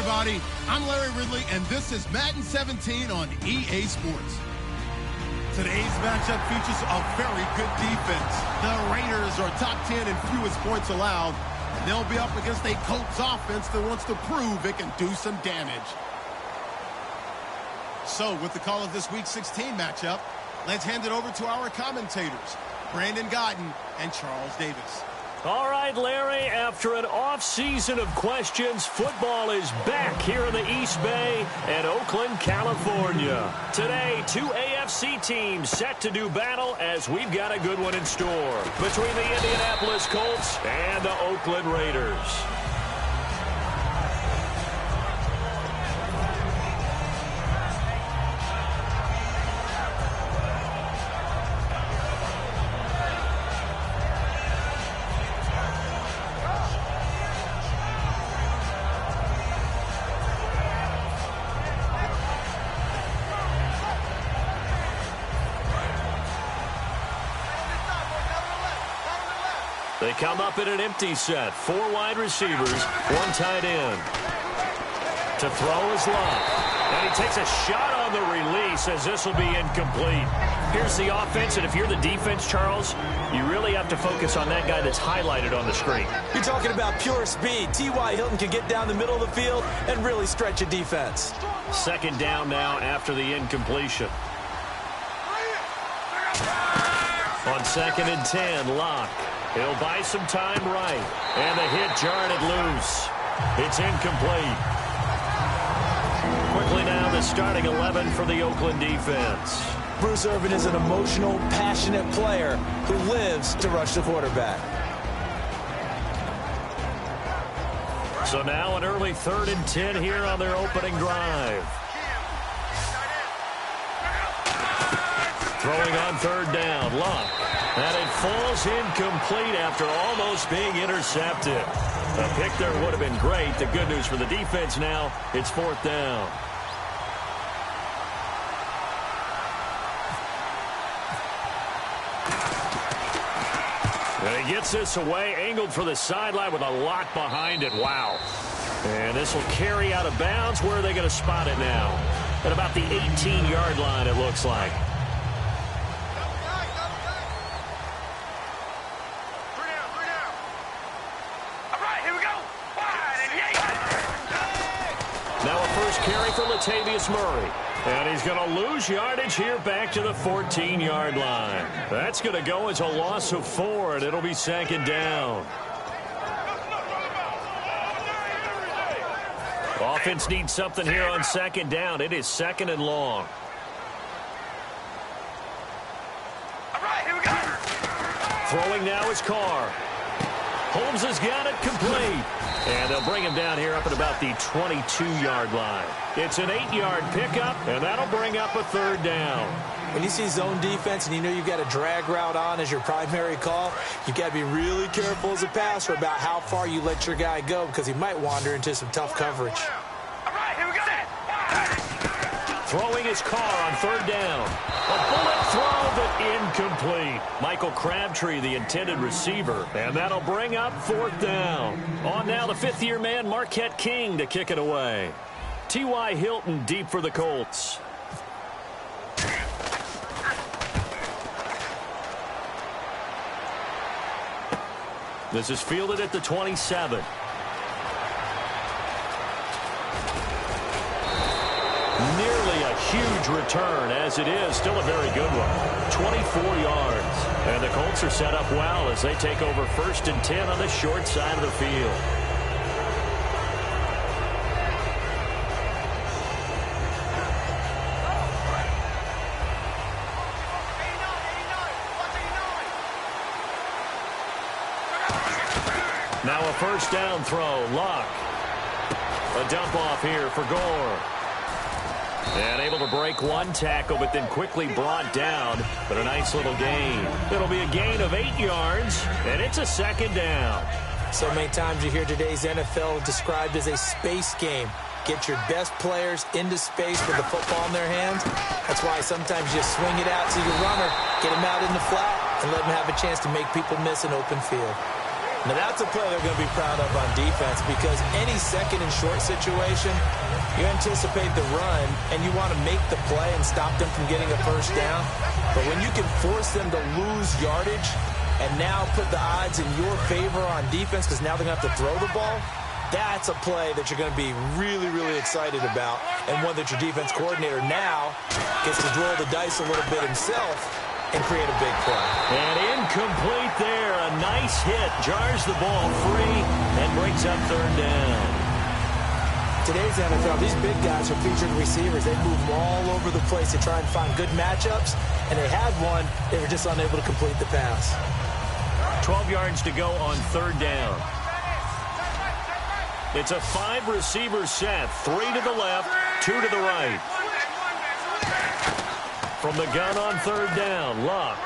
everybody. I'm Larry Ridley, and this is Madden 17 on EA Sports. Today's matchup features a very good defense. The Raiders are top 10 in fewest points allowed, and they'll be up against a Colts offense that wants to prove it can do some damage. So, with the call of this Week 16 matchup, let's hand it over to our commentators, Brandon Godden and Charles Davis. All right, Larry, after an off-season of questions, football is back here in the East Bay and Oakland, California. Today, two AFC teams set to do battle as we've got a good one in store between the Indianapolis Colts and the Oakland Raiders. They come up in an empty set. 4 wide receivers, 1 tight end. To throw is Love. And he takes a shot on the release as this will be incomplete. Here's the offense, and if you're the defense, Charles, you really have to focus on that guy that's highlighted on the screen. You're talking about pure speed. T.Y. Hilton can get down the middle of the field and really stretch a defense. Second down now after the incompletion. On 2nd and 10, Locke. He'll buy some time right. And the hit jarred it loose. It's incomplete. Quickly now, the starting 11 for the Oakland defense. Bruce Irvin is an emotional, passionate player who lives to rush the quarterback. So now an early 3rd and 10 here on their opening drive. Throwing on 3rd down, Locke. And it falls incomplete after almost being intercepted. A pick there would have been great. The good news for the defense now, it's 4th down. And he gets this away, angled for the sideline with a lot behind it. Wow. And this will carry out of bounds. Where are they going to spot it now? At about the 18-yard line, it looks like. Now a first carry for Latavius Murray. And he's going to lose yardage here back to the 14-yard line. That's going to go as a loss of 4, and it'll be 2nd down. Offense needs something here on 2nd down. It is 2nd and long. Throwing now is Carr. Holmes has got it complete. And they'll bring him down here up at about the 22-yard line. It's an 8-yard pickup, and that'll bring up a 3rd down. When you see zone defense and you know you've got a drag route on as your primary call, you've got to be really careful as a passer about how far you let your guy go because he might wander into some tough coverage. Throwing his Carr on 3rd down. A bullet throw, but incomplete. Michael Crabtree, the intended receiver, and that'll bring up 4th down. On now, the 5th-year man, Marquette King, to kick it away. T.Y. Hilton deep for the Colts. This is fielded at the 27. Nearly a huge return, as it is still a very good one. 24 yards. And the Colts are set up well as they take over 1st and 10 on the short side of the field. Now a 1st down throw. Locke. A dump off here for Gore. And able to break 1 tackle, but then quickly brought down. But a nice little gain. It'll be a gain of 8 yards, and it's a 2nd down. So many times you hear today's NFL described as a space game. Get your best players into space with the football in their hands. That's why sometimes you swing it out to your runner, get him out in the flat, and let him have a chance to make people miss an open field. Now, that's a play they're going to be proud of on defense because any second and short situation, you anticipate the run, and you want to make the play and stop them from getting a first down. But when you can force them to lose yardage and now put the odds in your favor on defense because now they're going to have to throw the ball, that's a play that you're going to be really, really excited about, and one that your defense coordinator now gets to roll the dice a little bit himself and create a big play. And incomplete there. A nice hit. Jars the ball free and brings up third down. Today's NFL, these big guys are featured receivers. They move all over the place to try and find good matchups, and they had one. They were just unable to complete the pass. 12 yards to go on third down. It's a 5-receiver set. 3 to the left, 2 to the right. From the gun on third down, Luck.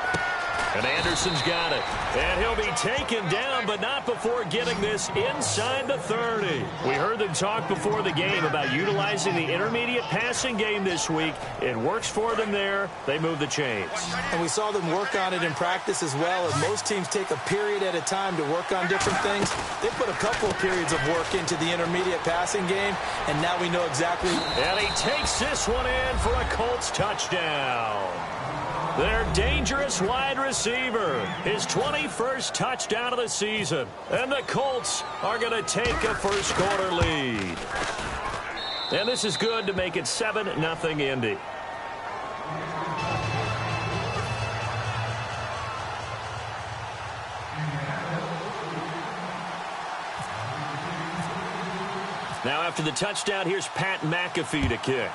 And Anderson's got it. And he'll be taken down, but not before getting this inside the 30. We heard them talk before the game about utilizing the intermediate passing game this week. It works for them there. They move the chains. And we saw them work on it in practice as well. And most teams take a period at a time to work on different things. They put a couple of periods of work into the intermediate passing game, and now we know exactly. And he takes this one in for a Colts touchdown. Their dangerous wide receiver, his 21st touchdown of the season. And the Colts are going to take a first-quarter lead. And this is good to make it 7-0 Indy. Now after the touchdown, here's Pat McAfee to kick.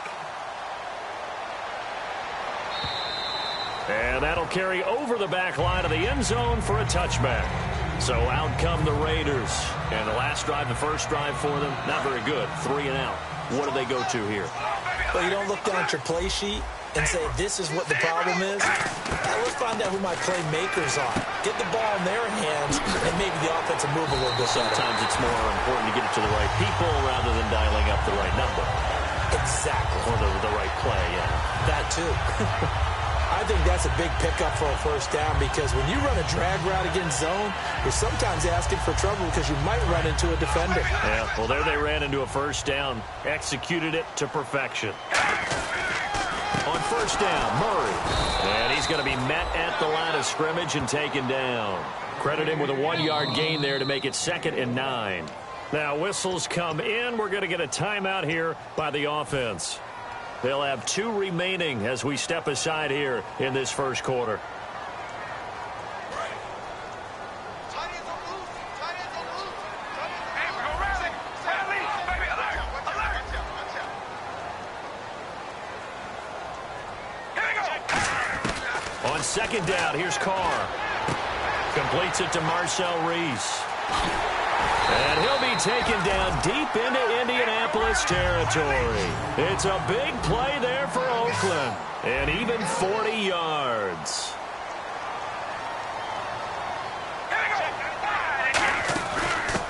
And that'll carry over the back line of the end zone for a touchback. So out come the Raiders. And the last drive, the first drive for them, not very good. 3 and out. What do they go to here? Well, you don't look down at your play sheet and say, this is what the problem is. Now, let's find out who my playmakers are. Get the ball in their hands, and maybe the offense will move a little bit better. Sometimes it's more important to get it to the right people rather than dialing up the right number. Exactly. Or the right play, yeah. That, too. I think that's a big pickup for a first down because when you run a drag route against zone, you're sometimes asking for trouble because you might run into a defender. Yeah, well, there they ran into a first down. Executed it to perfection. On first down, Murray. And he's going to be met at the line of scrimmage and taken down. Credit him with a 1-yard gain there to make it 2nd and 9. Now, whistles come in. We're going to get a timeout here by the offense. They'll have 2 remaining as we step aside here in this first quarter. On second down, here's Carr. Completes it to Marcel Reese. And he'll be taken down deep into Indianapolis territory. It's a big play there for Oakland. And even 40 yards.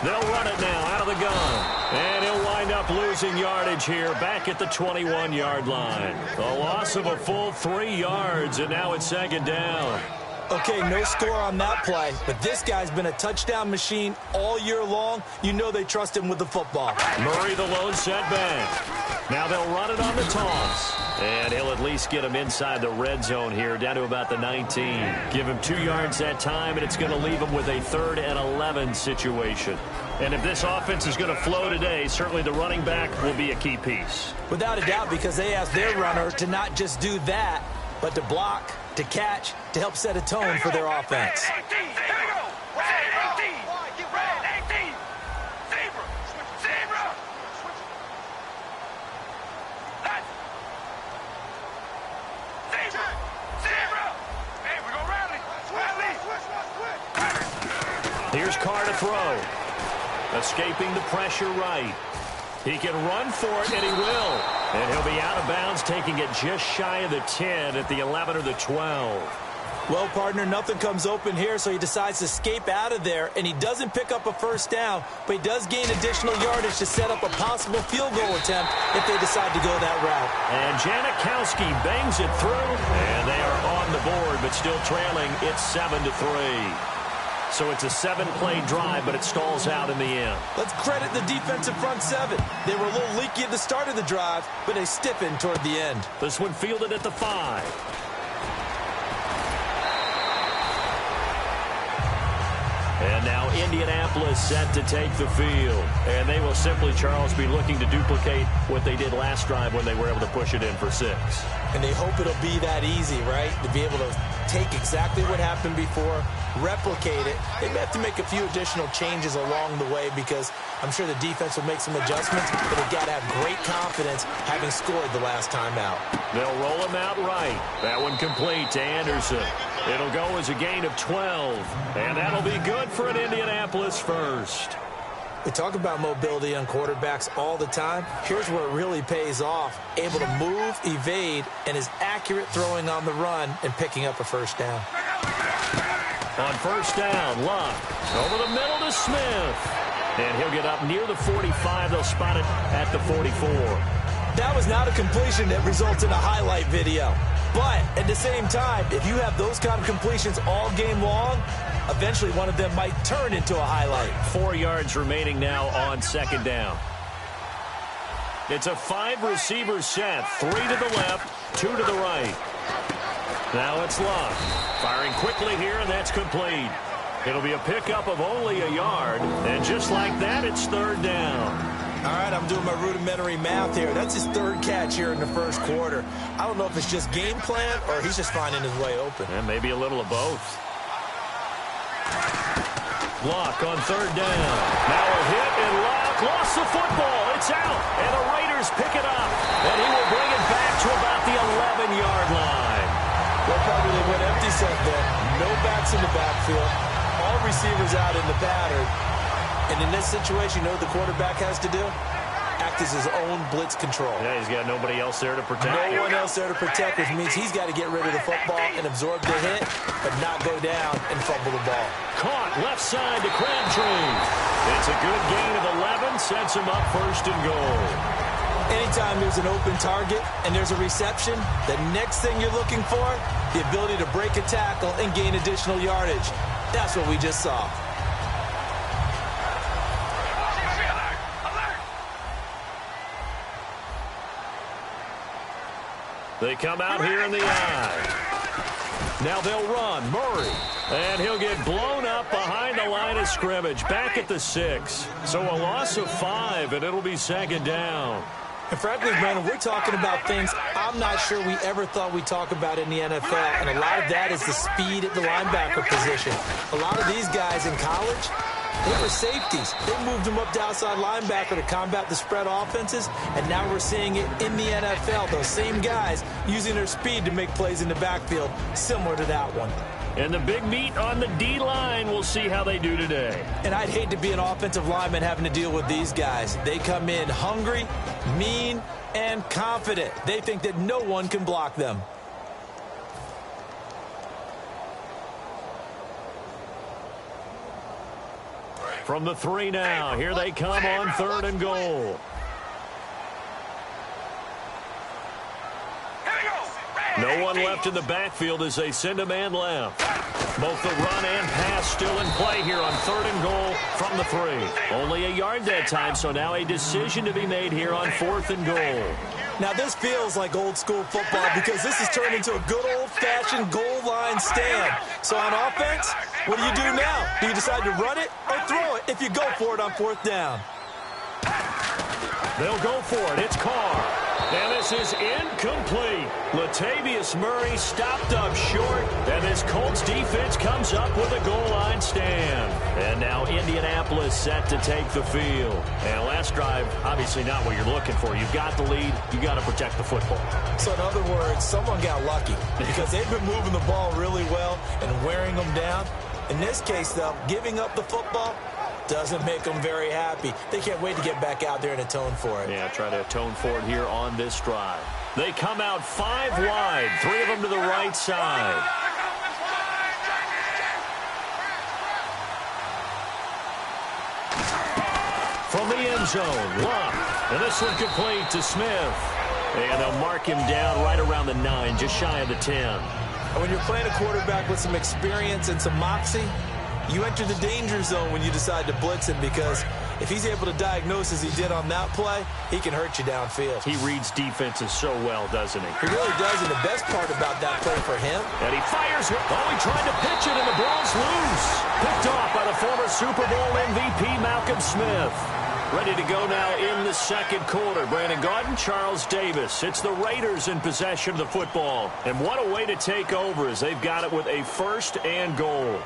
They'll run it now out of the gun. And he'll wind up losing yardage here back at the 21-yard line. A loss of a full 3 yards, and now it's 2nd down. Okay, no score on that play, but this guy's been a touchdown machine all year long. You know they trust him with the football. Murray the lone setback. Now they'll run it on the toss. And he'll at least get him inside the red zone here, down to about the 19. Give him 2 yards that time, and it's going to leave him with a 3rd and 11 situation. And if this offense is going to flow today, certainly the running back will be a key piece. Without a doubt, because they asked their runner to not just do that, but to block, to catch, to help set a tone for their offense. Here's Carr to throw. Escaping the pressure right. He can run for it, and he will. And he'll be out of bounds, taking it just shy of the 10 at the 11 or the 12. Well, partner, nothing comes open here, so he decides to escape out of there, and he doesn't pick up a first down, but he does gain additional yardage to set up a possible field goal attempt if they decide to go that route. And Janikowski bangs it through, and they are on the board, but still trailing. It's 7-3. So it's a 7-play drive, but it stalls out in the end. Let's credit the defensive front seven. They were a little leaky at the start of the drive, but they stiffened toward the end. This one fielded at the 5. And now Indianapolis set to take the field. And they will simply, Charles, be looking to duplicate what they did last drive when they were able to push it in for 6. And they hope it'll be that easy, right? To be able to take exactly what happened before, replicate it. They may have to make a few additional changes along the way because I'm sure the defense will make some adjustments, but they've got to have great confidence having scored the last time out. They'll roll him out right. That one complete to Anderson. It'll go as a gain of 12, and that'll be good for an Indianapolis first. We talk about mobility on quarterbacks all the time. Here's where it really pays off. Able to move, evade, and is accurate throwing on the run and picking up a first down. On first down, Luck over the middle to Smith. And he'll get up near the 45. They'll spot it at the 44. That was not a completion that results in a highlight video. But at the same time, if you have those kind of completions all game long, eventually one of them might turn into a highlight. 4 yards remaining now on second down. It's a 5-receiver set. 3 to the left, 2 to the right. Now it's Luck. Firing quickly here, and that's complete. It'll be a pickup of only a yard. And just like that, it's third down. All right, I'm doing my rudimentary math here. That's his 3rd catch here in the first quarter. I don't know if it's just game plan or he's just finding his way open. And maybe a little of both. Luck on third down. Now a hit, and Luck lost the football. It's out, and the Raiders pick it up. And he will bring it back to about the 11-yard line. Well, probably they went empty set there. No backs in the backfield. All receivers out in the pattern. And in this situation, you know what the quarterback has to do? Act as his own blitz control. Yeah, he's got nobody else there to protect. No one else there to protect, which means he's got to get rid of the football and absorb the hit, but not go down and fumble the ball. Caught left side to Crabtree. It's a good gain of 11, sets him up first and goal. Anytime there's an open target and there's a reception, the next thing you're looking for, the ability to break a tackle and gain additional yardage. That's what we just saw. They come out here in the eye. Now they'll run. Murray. And he'll get blown up behind the line of scrimmage. Back at the 6. So a loss of 5, and it'll be second down. And frankly, Brandon, we're talking about things I'm not sure we ever thought we'd talk about in the NFL. And a lot of that is the speed at the linebacker position. A lot of these guys in college, they were safeties. They moved them up to outside linebacker to combat the spread offenses, and now we're seeing it in the NFL. Those same guys using their speed to make plays in the backfield, similar to that one. And the big meat on the D-line, we'll see how they do today. And I'd hate to be an offensive lineman having to deal with these guys. They come in hungry, mean, and confident. They think that no one can block them. From the 3 now, here they come on third and goal. No one left in the backfield as they send a man left. Both the run and pass still in play here on third and goal from the 3. Only a yard that time, so now a decision to be made here on 4th and goal. Now this feels like old school football because this has turned into a good old-fashioned goal line stand. So on offense, what do you do now? Do you decide to run it or throw it if you go for it on 4th down? They'll go for it. It's Carr. And this is incomplete. Latavius Murray stopped up short, and this Colts defense comes up with a goal line stand. And now Indianapolis set to take the field. And last drive, obviously not what you're looking for. You've got the lead. You've got to protect the football. So in other words, someone got lucky because they've been moving the ball really well and wearing them down. In this case, though, giving up the football doesn't make them very happy. They can't wait to get back out there and atone for it. Yeah, try to atone for it here on this drive. They come out 5 wide, 3 of them to the right side. From the end zone, Luck. And this one complete to Smith. And they'll mark him down right around the 9, just shy of the 10. And when you're playing a quarterback with some experience and some moxie, you enter the danger zone when you decide to blitz him, because if he's able to diagnose as he did on that play, he can hurt you downfield. He reads defenses so well, doesn't he? He really does, and the best part about that play for him. And he fires it. Oh, he tried to pitch it, and the ball's loose. Picked off by the former Super Bowl MVP, Malcolm Smith. Ready to go now in the second quarter. Brandon Gaudin, Charles Davis. It's the Raiders in possession of the football. And what a way to take over as they've got it with a 1st and goal.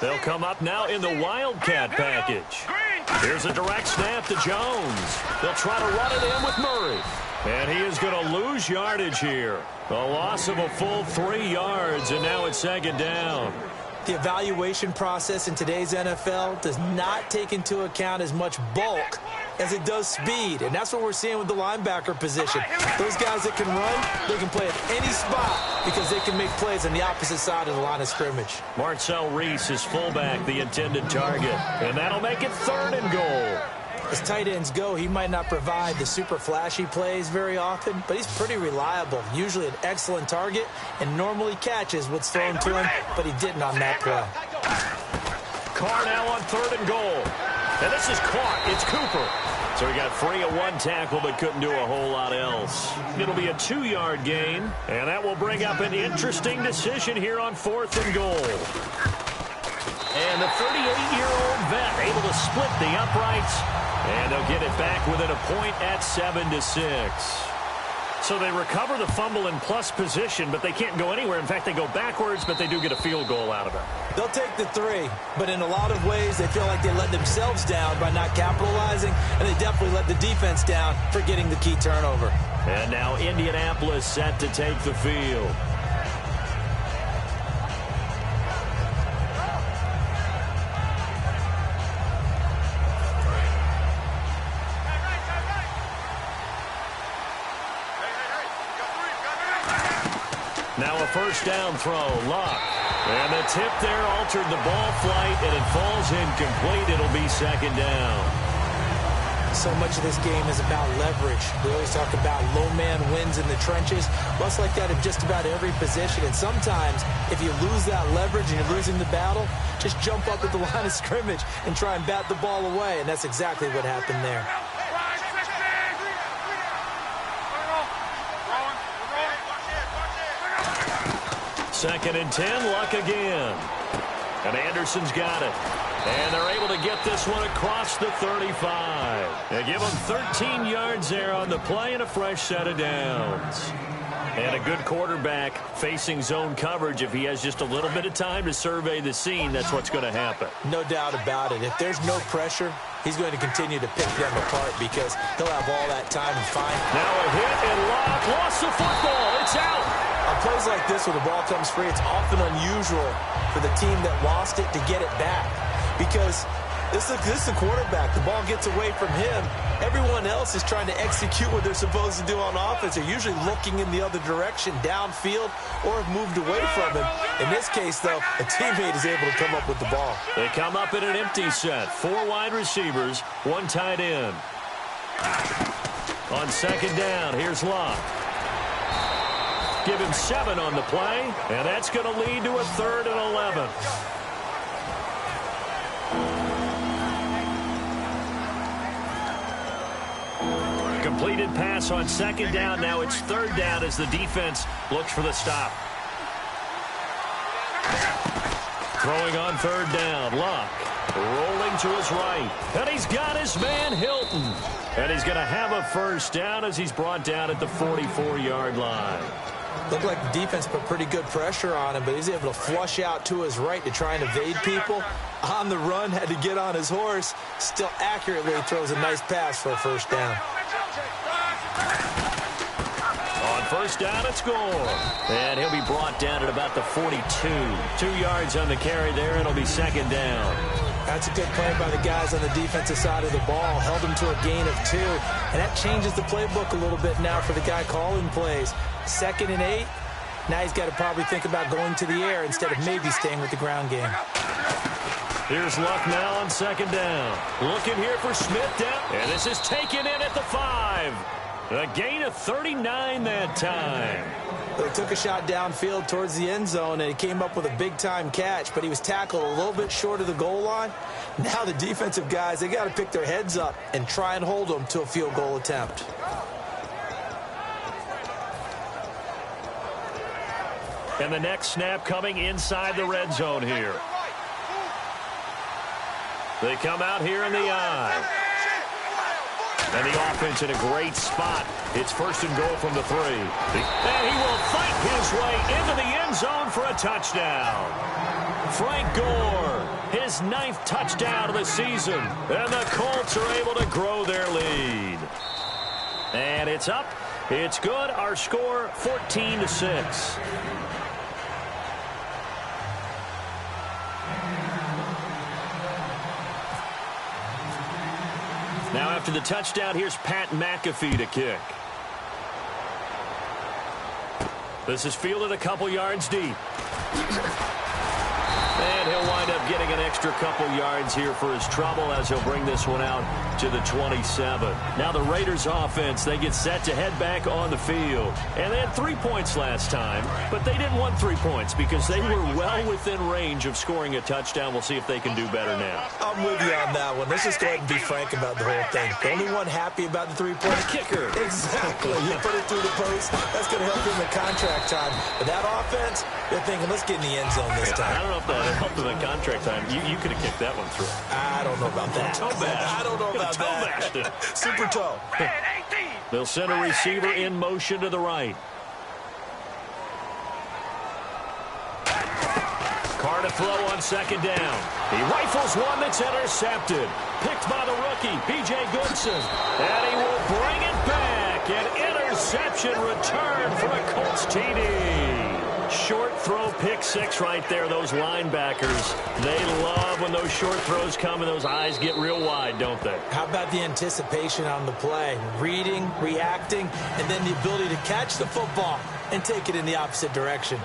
They'll come up now in the Wildcat package. Here's a direct snap to Jones. They'll try to run it in with Murray. And he is going to lose yardage here. A loss of a full 3 yards, and now it's 2nd down. The evaluation process in today's NFL does not take into account as much bulk as it does speed, and that's what we're seeing with the linebacker position. Those guys that can run, they can play at any spot because they can make plays on the opposite side of the line of scrimmage. Marcel Reese is fullback, the intended target, and that'll make it 3rd and goal. As tight ends go, he might not provide the super flashy plays very often, but he's pretty reliable, usually an excellent target, and normally catches what's thrown to him, but he didn't on that play. Carr now on 3rd and goal. And this is caught. It's Cooper. So he got free of 1 tackle, but couldn't do a whole lot else. It'll be a 2-yard gain, and that will bring up an interesting decision here on 4th and goal. And the 38-year-old vet able to split the uprights. And they'll get it back within a point at 7-6. So they recover the fumble in plus position, but they can't go anywhere. In fact, they go backwards, but they do get a field goal out of it. They'll take the 3, but in a lot of ways, they feel like they let themselves down by not capitalizing, and they definitely let the defense down for getting the key turnover. And now Indianapolis set to take the field. Now a 1st down throw, Luck. And the tip there altered the ball flight, and it falls incomplete. It'll be 2nd down. So much of this game is about leverage. We always talk about low man wins in the trenches. Well, it's like that in just about every position. And sometimes, if you lose that leverage and you're losing the battle, just jump up at the line of scrimmage and try and bat the ball away. And that's exactly what happened there. 2nd and 10, Luck again. And Anderson's got it. And they're able to get this one across the 35. They give him 13 yards there on the play and a fresh set of downs. And a good quarterback facing zone coverage. If he has just a little bit of time to survey the scene, that's what's going to happen. No doubt about it. If there's no pressure, he's going to continue to pick them apart because he'll have all that time to find. Now a hit and Luck lost the football. It's out. On plays like this where the ball comes free, it's often unusual for the team that lost it to get it back because this is the quarterback. The ball gets away from him. Everyone else is trying to execute what they're supposed to do on offense. They're usually looking in the other direction, downfield, or have moved away from him. In this case, though, a teammate is able to come up with the ball. They come up in an empty set. 4 wide receivers, 1 tight end. On 2nd down, here's Luck. Give him 7 on the play, and that's going to lead to a 3rd and 11. Completed pass on 2nd down. Now it's 3rd down as the defense looks for the stop. Throwing on 3rd down, Luck. Rolling to his right. And he's got his man, Hilton. And he's going to have a 1st down as he's brought down at the 44-yard line. Looked like the defense put pretty good pressure on him, but he's able to flush out to his right to try and evade people. On the run, had to get on his horse. Still accurately throws a nice pass for a 1st down. On 1st down, it's score. And he'll be brought down at about the 42. 2 yards on the carry there, and it'll be 2nd down. That's a good play by the guys on the defensive side of the ball. Held him to a gain of 2. And that changes the playbook a little bit now for the guy calling plays. 2nd and 8. Now he's got to probably think about going to the air instead of maybe staying with the ground game. Here's Luck now on second down. Looking here for Smith down. And this is taken in at the 5. A gain of 39 that time. They took a shot downfield towards the end zone, and he came up with a big-time catch, but he was tackled a little bit short of the goal line. Now the defensive guys, they got to pick their heads up and try and hold them to a field goal attempt. And the next snap coming inside the red zone here. They come out here in the I. And the offense in a great spot. It's first and goal from the 3. And he will fight his way into the end zone for a touchdown. Frank Gore, his 9th touchdown of the season. And the Colts are able to grow their lead. And it's up. It's good. Our score, 14-6. Now after the touchdown, here's Pat McAfee to kick. This is fielded a couple yards deep. And he'll wind up getting an extra couple yards here for his trouble as he'll bring this one out to the 27. Now the Raiders offense, they get set to head back on the field. And they had 3 points last time, but they didn't want 3 points because they were well within range of scoring a touchdown. We'll see if they can do better now. I'm with you on that one. Let's just go ahead and be frank about the whole thing. The only one happy about the 3-point kicker. Exactly. You put it through the post. That's going to help him in contract time. But that offense, they're thinking, let's get in the end zone this time. I don't know if that helped him in contract time. You could have kicked that one through. I don't know about that. Toe bash. I don't know about that. Super toe. They'll send a receiver in motion to the right. Carr to throw on second down. He rifles one that's intercepted. Picked by the rookie, B.J. Goodson. And he will bring it back. An interception return for a Colts TD. Short throw, pick 6 right there. Those linebackers, they love when those short throws come and those eyes get real wide, don't they? How about the anticipation on the play? Reading, reacting, and then the ability to catch the football and take it in the opposite direction.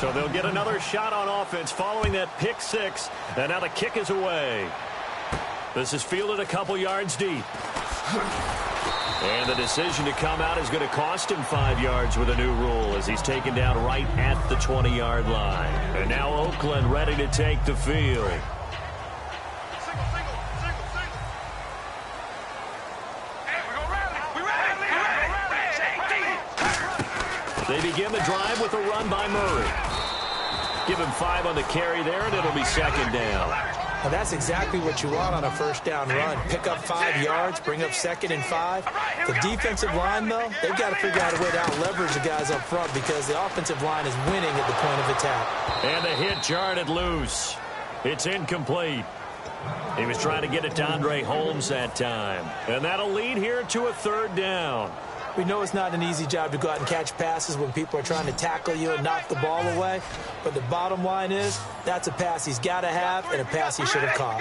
So they'll get another shot on offense following that pick 6. And now the kick is away. This is fielded a couple yards deep. And the decision to come out is going to cost him 5 yards with a new rule as he's taken down right at the 20-yard line. And now Oakland ready to take the field. They begin the drive with a run by Murray. Give him 5 on the carry there, and it'll be second down. Now that's exactly what you want on a first down run. Pick up 5 yards, bring up second and 5. The defensive line, though, they've got to figure out a way to out-leverage the guys up front because the offensive line is winning at the point of attack. And the hit jarred it loose. It's incomplete. He was trying to get it to Andre Holmes that time. And that'll lead here to a third down. We know it's not an easy job to go out and catch passes when people are trying to tackle you and knock the ball away. But the bottom line is, that's a pass he's got to have and a pass he should have caught.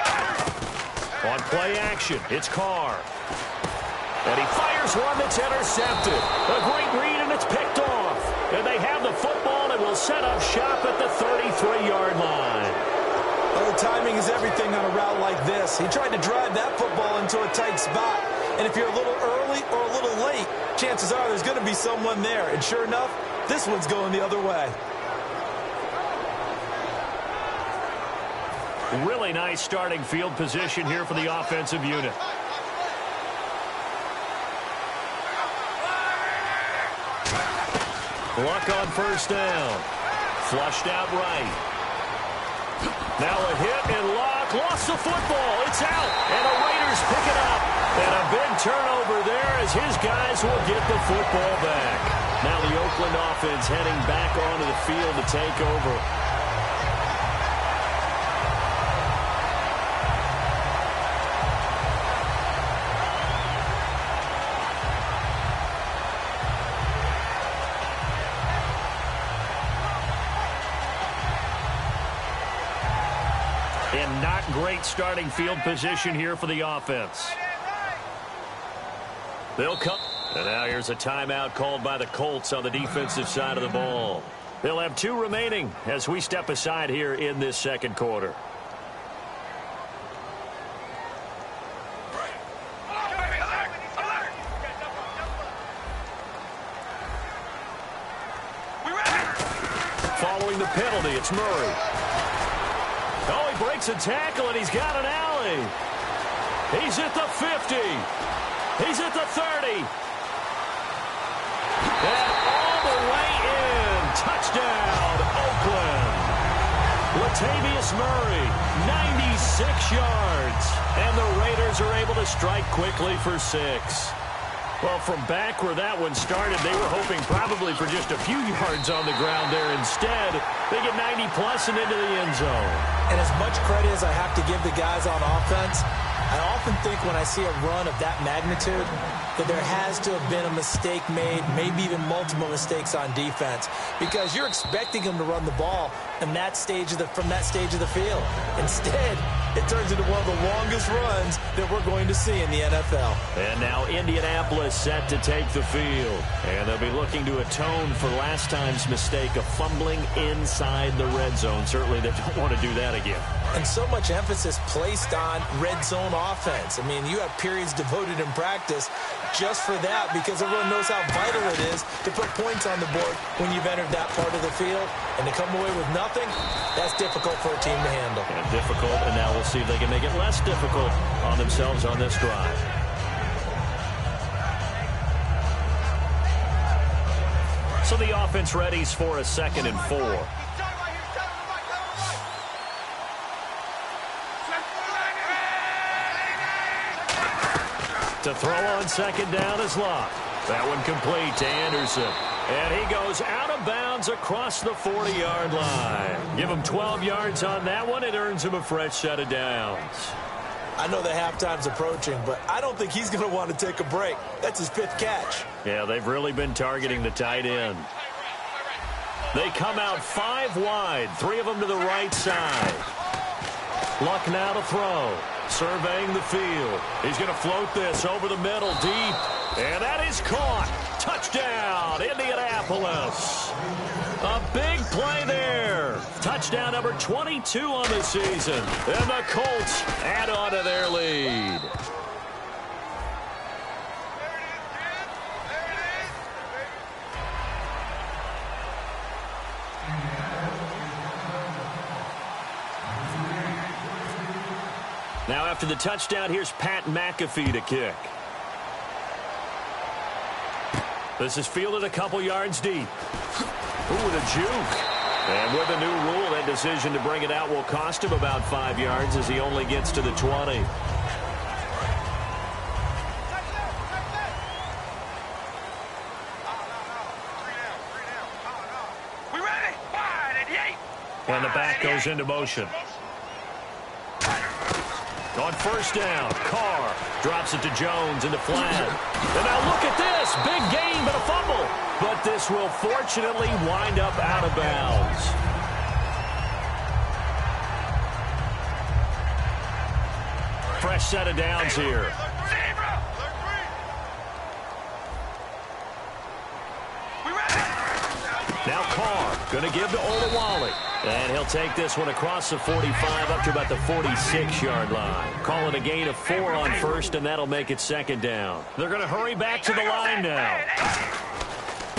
On play action, it's Carr. And he fires one that's intercepted. A great read, and it's picked off. And they have the football and will set up shop at the 33-yard line. Well, the timing is everything on a route like this. He tried to drive that football into a tight spot. And if you're a little early or a little late, chances are there's going to be someone there. And sure enough, this one's going the other way. Really nice starting field position here for the offensive unit. Luck on first down. Flushed out right. Now a hit, and Luck lost the football. It's out, and the Raiders pick it up. And a big turnover there as his guys will get the football back. Now the Oakland offense heading back onto the field to take over. And not great starting field position here for the offense. They'll come. And now here's a timeout called by the Colts on the defensive side of the ball. They'll have 2 remaining as we step aside here in this second quarter. Following the penalty, it's Murray. Oh, he breaks a tackle, and he's got an alley. He's at the 50. He's at the 30. And all the way in. Touchdown, Oakland. Latavius Murray, 96 yards. And the Raiders are able to strike quickly for 6. Well, from back where that one started, they were hoping probably for just a few yards on the ground there. Instead, they get 90-plus and into the end zone. And as much credit as I have to give the guys on offense, I often think when I see a run of that magnitude that there has to have been a mistake made, maybe even multiple mistakes on defense, because you're expecting them to run the ball from that stage of the field. Instead, it turns into one of the longest runs that we're going to see in the NFL. And now Indianapolis set to take the field. And they'll be looking to atone for last time's mistake of fumbling inside the red zone. Certainly they don't want to do that again. And so much emphasis placed on red zone offense. I mean, you have periods devoted in practice just for that because everyone knows how vital it is to put points on the board when you've entered that part of the field. And to come away with nothing, that's difficult for a team to handle. And difficult, and now we'll see if they can make it less difficult on themselves on this drive. So the offense readies for a 2nd and 4. To throw on 2nd down is Locke. That one complete to Anderson. And he goes out of bounds across the 40-yard line. Give him 12 yards on that one. It earns him a fresh set of downs. I know that halftime's approaching, but I don't think he's going to want to take a break. That's his 5th catch. Yeah, they've really been targeting the tight end. They come out 5 wide, 3 of them to the right side. Luck now to throw. Surveying the field. He's going to float this over the middle deep. And that is caught. Touchdown, Indianapolis. A big play there. Touchdown number 22 on the season. And the Colts add on to their lead. Now after the touchdown, here's Pat McAfee to kick. This is fielded a couple yards deep. Ooh, with a juke. And with a new rule, that decision to bring it out will cost him about 5 yards as he only gets to the 20. And the back goes into motion. On 1st down, Carr drops it to Jones into flat. And now look at this. Big gain, but a fumble. But this will fortunately wind up out of bounds. Fresh set of downs here. Now Carr going to give to Olawale. And he'll take this one across the 45 up to about the 46-yard line. Call it a gain of 4 on 1st, and that'll make it 2nd down. They're going to hurry back to the line now.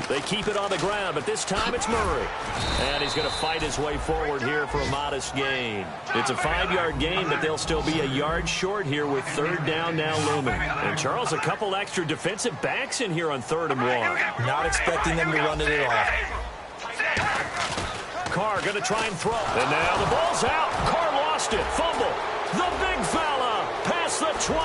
They keep it on the ground, but this time it's Murray. And he's going to fight his way forward here for a modest gain. It's a 5-yard gain, but they'll still be a yard short here with 3rd down now looming. And, Charles, a couple extra defensive backs in here on 3rd and 1. Not expecting them to run it at all. Carr going to try and throw. And now the ball's out. Carr lost it. Fumble. The big fella past the 20.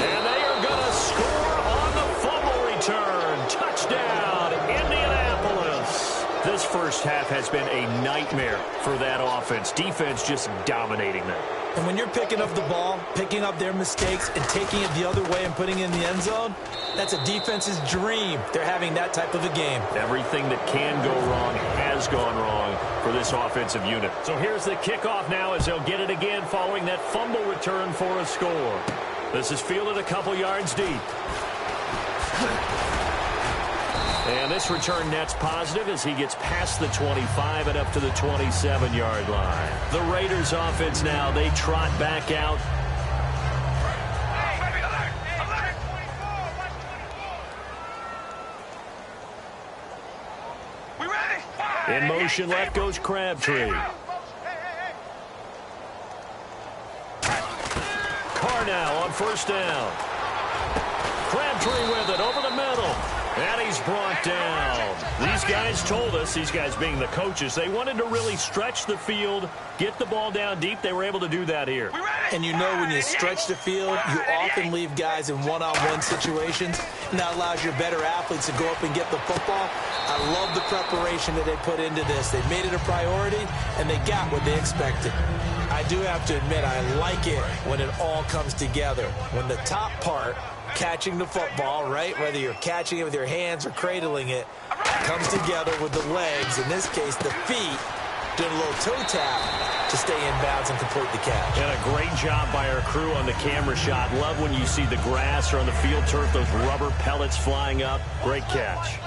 And they are going to score on the fumble return. Touchdown, Indianapolis. This first half has been a nightmare for that offense. Defense just dominating them. And when you're picking up the ball, picking up their mistakes, and taking it the other way and putting it in the end zone, that's a defense's dream. They're having that type of a game. Everything that can go wrong has gone wrong for this offensive unit. So here's the kickoff now as they'll get it again following that fumble return for a score. This is fielded a couple yards deep. And this return net's positive as he gets past the 25 and up to the 27-yard line. The Raiders offense now, they trot back out. In motion, left goes Crabtree. Carr now on first down. Crabtree with it over the middle. And he's brought down. These guys told us, these guys being the coaches, they wanted to really stretch the field, get the ball down deep. They were able to do that here. And you know when you stretch the field, you often leave guys in one-on-one situations, and that allows your better athletes to go up and get the football. I love the preparation that they put into this. They made it a priority, and they got what they expected. I do have to admit, I like it when it all comes together. When the top part, catching the football, right, whether you're catching it with your hands or cradling it, comes together with the legs, in this case the feet, doing a little toe tap to stay in bounds and complete the catch. And a great job by our crew on the camera shot. Love when you see the grass or on the field turf, those rubber pellets flying up. Great catch.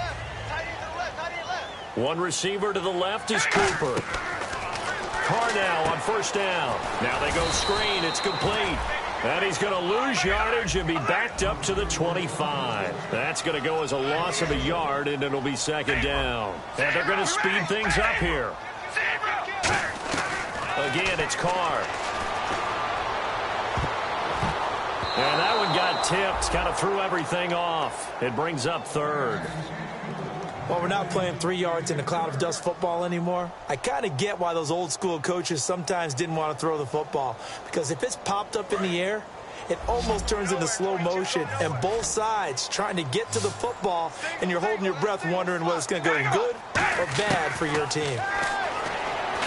One receiver to the left is Cooper. Carr now on first down. Now they go screen. It's complete. And he's going to lose yardage and be backed up to the 25. That's going to go as a loss of a yard, and it'll be second down. And they're going to speed things up here. Again, it's Carr. And that one got tipped, kind of threw everything off. It brings up third. Well, we're not playing 3 yards in a cloud of dust football anymore. I kind of get why those old school coaches sometimes didn't want to throw the football. Because if it's popped up in the air, it almost turns into slow motion. And both sides trying to get to the football, and you're holding your breath wondering whether it's going to go good or bad for your team.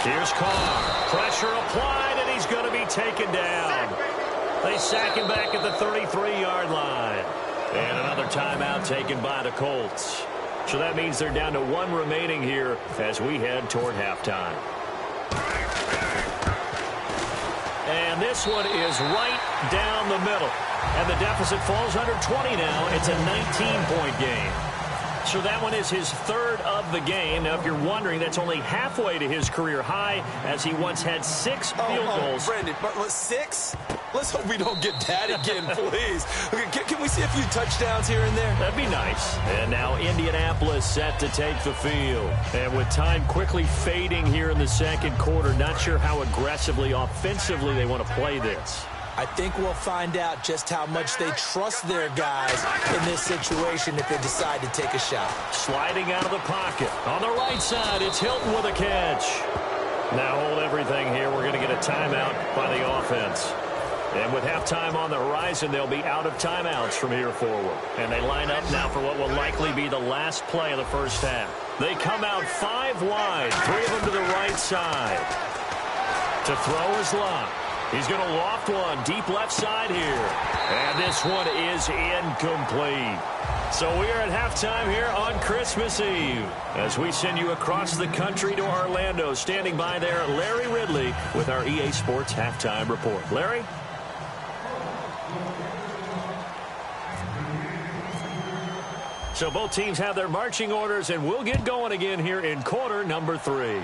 Here's Carr. Pressure applied, and he's going to be taken down. They sack him back at the 33-yard line. And another timeout taken by the Colts. So that means they're down to one remaining here as we head toward halftime. And this one is right down the middle. And the deficit falls under 20 now. It's a 19-point game. So that one is his third of the game. Now, if you're wondering, that's only halfway to his career high, as he once had 6 field goals. Brandon, 6? Let's hope we don't get that again, please. Can we see a few touchdowns here and there? That'd be nice. And now Indianapolis set to take the field. And with time quickly fading here in the second quarter, not sure how aggressively, offensively they want to play this. I think we'll find out just how much they trust their guys in this situation if they decide to take a shot. Sliding out of the pocket. On the right side, it's Hilton with a catch. Now hold everything here. We're going to get a timeout by the offense. And with halftime on the horizon, they'll be out of timeouts from here forward. And they line up now for what will likely be the last play of the first half. They come out 5 wide, 3 of them to the right side. To throw is Locke. He's going to loft one deep left side here. And this one is incomplete. So we are at halftime here on Christmas Eve as we send you across the country to Orlando. Standing by there, Larry Ridley with our EA Sports Halftime Report. Larry? So both teams have their marching orders, and we'll get going again here in quarter number 3.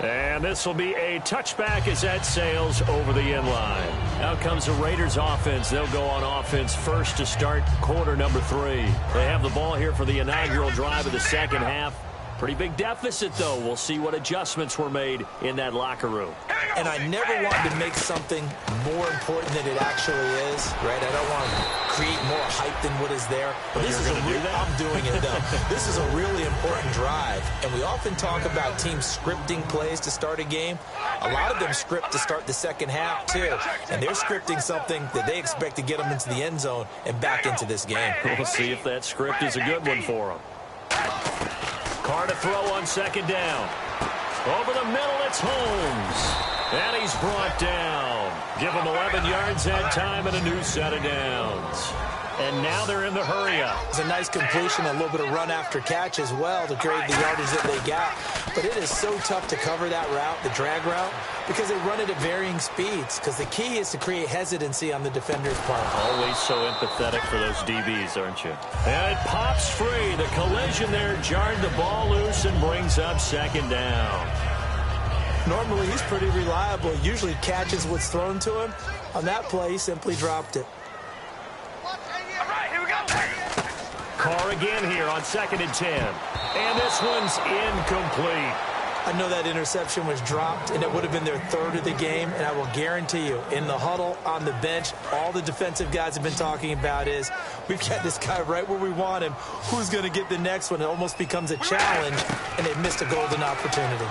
And this will be a touchback as that sails over the end line. Out comes the Raiders offense. They'll go on offense first to start quarter number 3. They have the ball here for the inaugural drive of the second half. Pretty big deficit, though. We'll see what adjustments were made in that locker room. And I never wanted to make something more important than it actually is, right? I don't want to create more hype than what is there. But this is I'm doing it, though. This is a really important drive. And we often talk about teams scripting plays to start a game. A lot of them script to start the second half, too. And they're scripting something that they expect to get them into the end zone and back into this game. We'll see if that script is a good one for them. Carr to throw on second down. Over the middle, it's Holmes. And he's brought down. Give him 11 yards that time and a new set of downs. And now they're in the hurry-up. It's a nice completion, a little bit of run after catch as well to create the yardage that they got. But it is so tough to cover that route, the drag route, because they run it at varying speeds. Because the key is to create hesitancy on the defender's part. Always so empathetic for those DBs, aren't you? And it pops free. The collision there jarred the ball loose and brings up second down. Normally, he's pretty reliable. Usually catches what's thrown to him. On that play, he simply dropped it. Carr again here on 2nd and 10. And this one's incomplete. I know that interception was dropped, and it would have been their third of the game, and I will guarantee you, in the huddle, on the bench, all the defensive guys have been talking about is, we've got this guy right where we want him. Who's going to get the next one? It almost becomes a challenge, and they've missed a golden opportunity.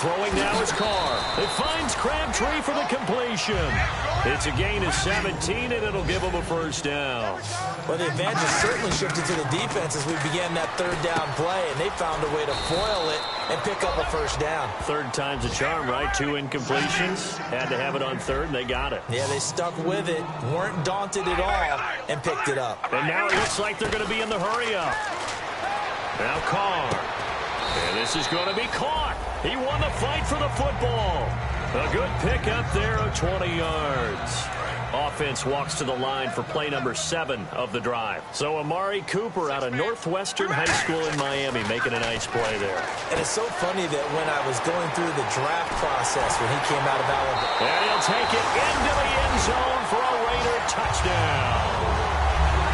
Throwing now is Carr. It finds Crabtree for the completion. It's a gain of 17, and it'll give them a first down. Well, the advantage certainly shifted to the defense as we began that third down play, and they found a way to foil it and pick up a first down. Third time's a charm, right? 2 incompletions. Had to have it on third, and they got it. Yeah, they stuck with it, weren't daunted at all, and picked it up. And now it looks like they're going to be in the hurry-up. Now Carr. And this is going to be caught. He won the fight for the football. A good pickup there of 20 yards. Offense walks to the line for play number 7 of the drive. So Amari Cooper out of Northwestern High School in Miami making a nice play there. And it's so funny that when I was going through the draft process when he came out of Alabama. And he'll take it into the end zone for a Raider touchdown.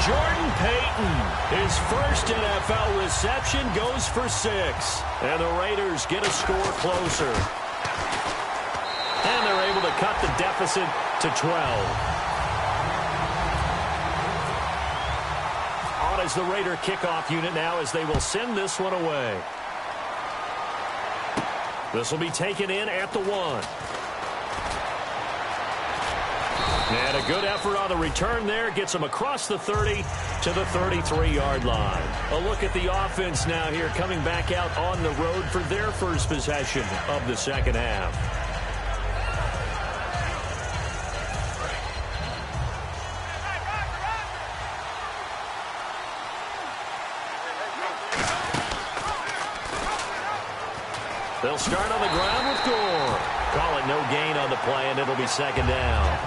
Jordan Payton, his first NFL reception goes for 6. And the Raiders get a score closer. And they're able to cut the deficit to 12. On as the Raider kickoff unit now as they will send this one away. This will be taken in at the 1. And a good effort on the return there. Gets them across the 30 to the 33-yard line. A look at the offense now here coming back out on the road for their first possession of the second half. They'll start on the ground with Gore. Call it no gain on the play, and it'll be second down.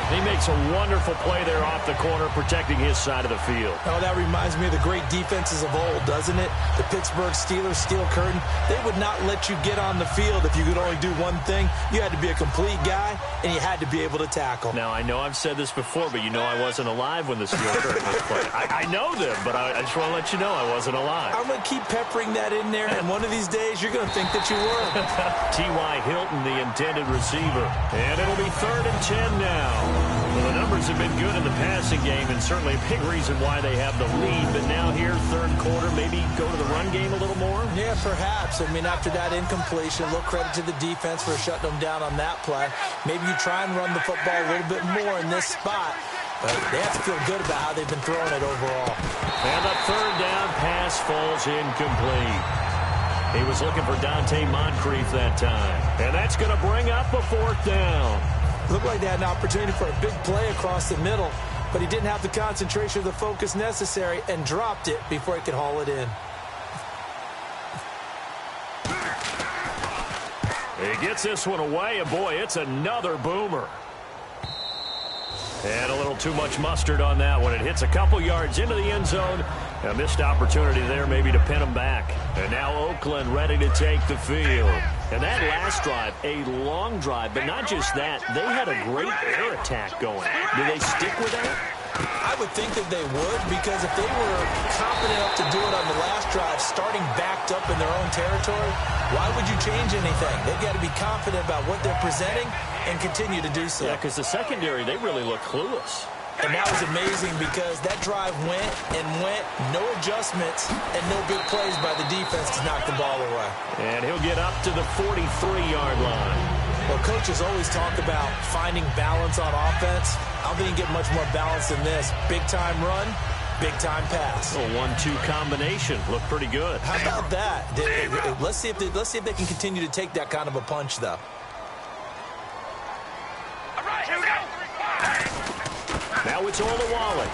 He makes a wonderful play there off the corner, protecting his side of the field. Oh, that reminds me of the great defenses of old, doesn't it? The Pittsburgh Steelers, steel curtain. They would not let you get on the field if you could only do one thing. You had to be a complete guy, and you had to be able to tackle. Now, I know I've said this before, but you know I wasn't alive when the steel curtain was played. I know them, but I just want to let you know I wasn't alive. I'm going to keep peppering that in there, and one of these days you're going to think that you were. T.Y. Hilton, the intended receiver. And it'll be 3rd and 10 now. Well, the numbers have been good in the passing game, and certainly a big reason why they have the lead. But now here, third quarter, maybe go to the run game a little more? Yeah, perhaps. I mean, after that incompletion, a little credit to the defense for shutting them down on that play. Maybe you try and run the football a little bit more in this spot. But they have to feel good about how they've been throwing it overall. And the third down pass falls incomplete. He was looking for Dante Moncrief that time. And that's going to bring up a 4th down. Looked like they had an opportunity for a big play across the middle, but he didn't have the concentration or the focus necessary and dropped it before he could haul it in. He gets this one away, and boy, it's another boomer. And a little too much mustard on that one. It hits a couple yards into the end zone. A missed opportunity there maybe to pin them back. And now Oakland ready to take the field. And that last drive, a long drive, but not just that. They had a great air attack going. Do they stick with that? I would think that they would, because if they were confident enough to do it on the last drive, starting backed up in their own territory, why would you change anything? They've got to be confident about what they're presenting and continue to do so. Yeah, because the secondary, they really look clueless. And that was amazing because that drive went and went, no adjustments, and no big plays by the defense to knock the ball away. And he'll get up to the 43-yard line. Well, coaches always talk about finding balance on offense. I don't think you can get much more balance than this. Big-time run, big-time pass. A 1-2 combination. Looked pretty good. How about that? Let's see if they can continue to take that kind of a punch, though. it's Olawale.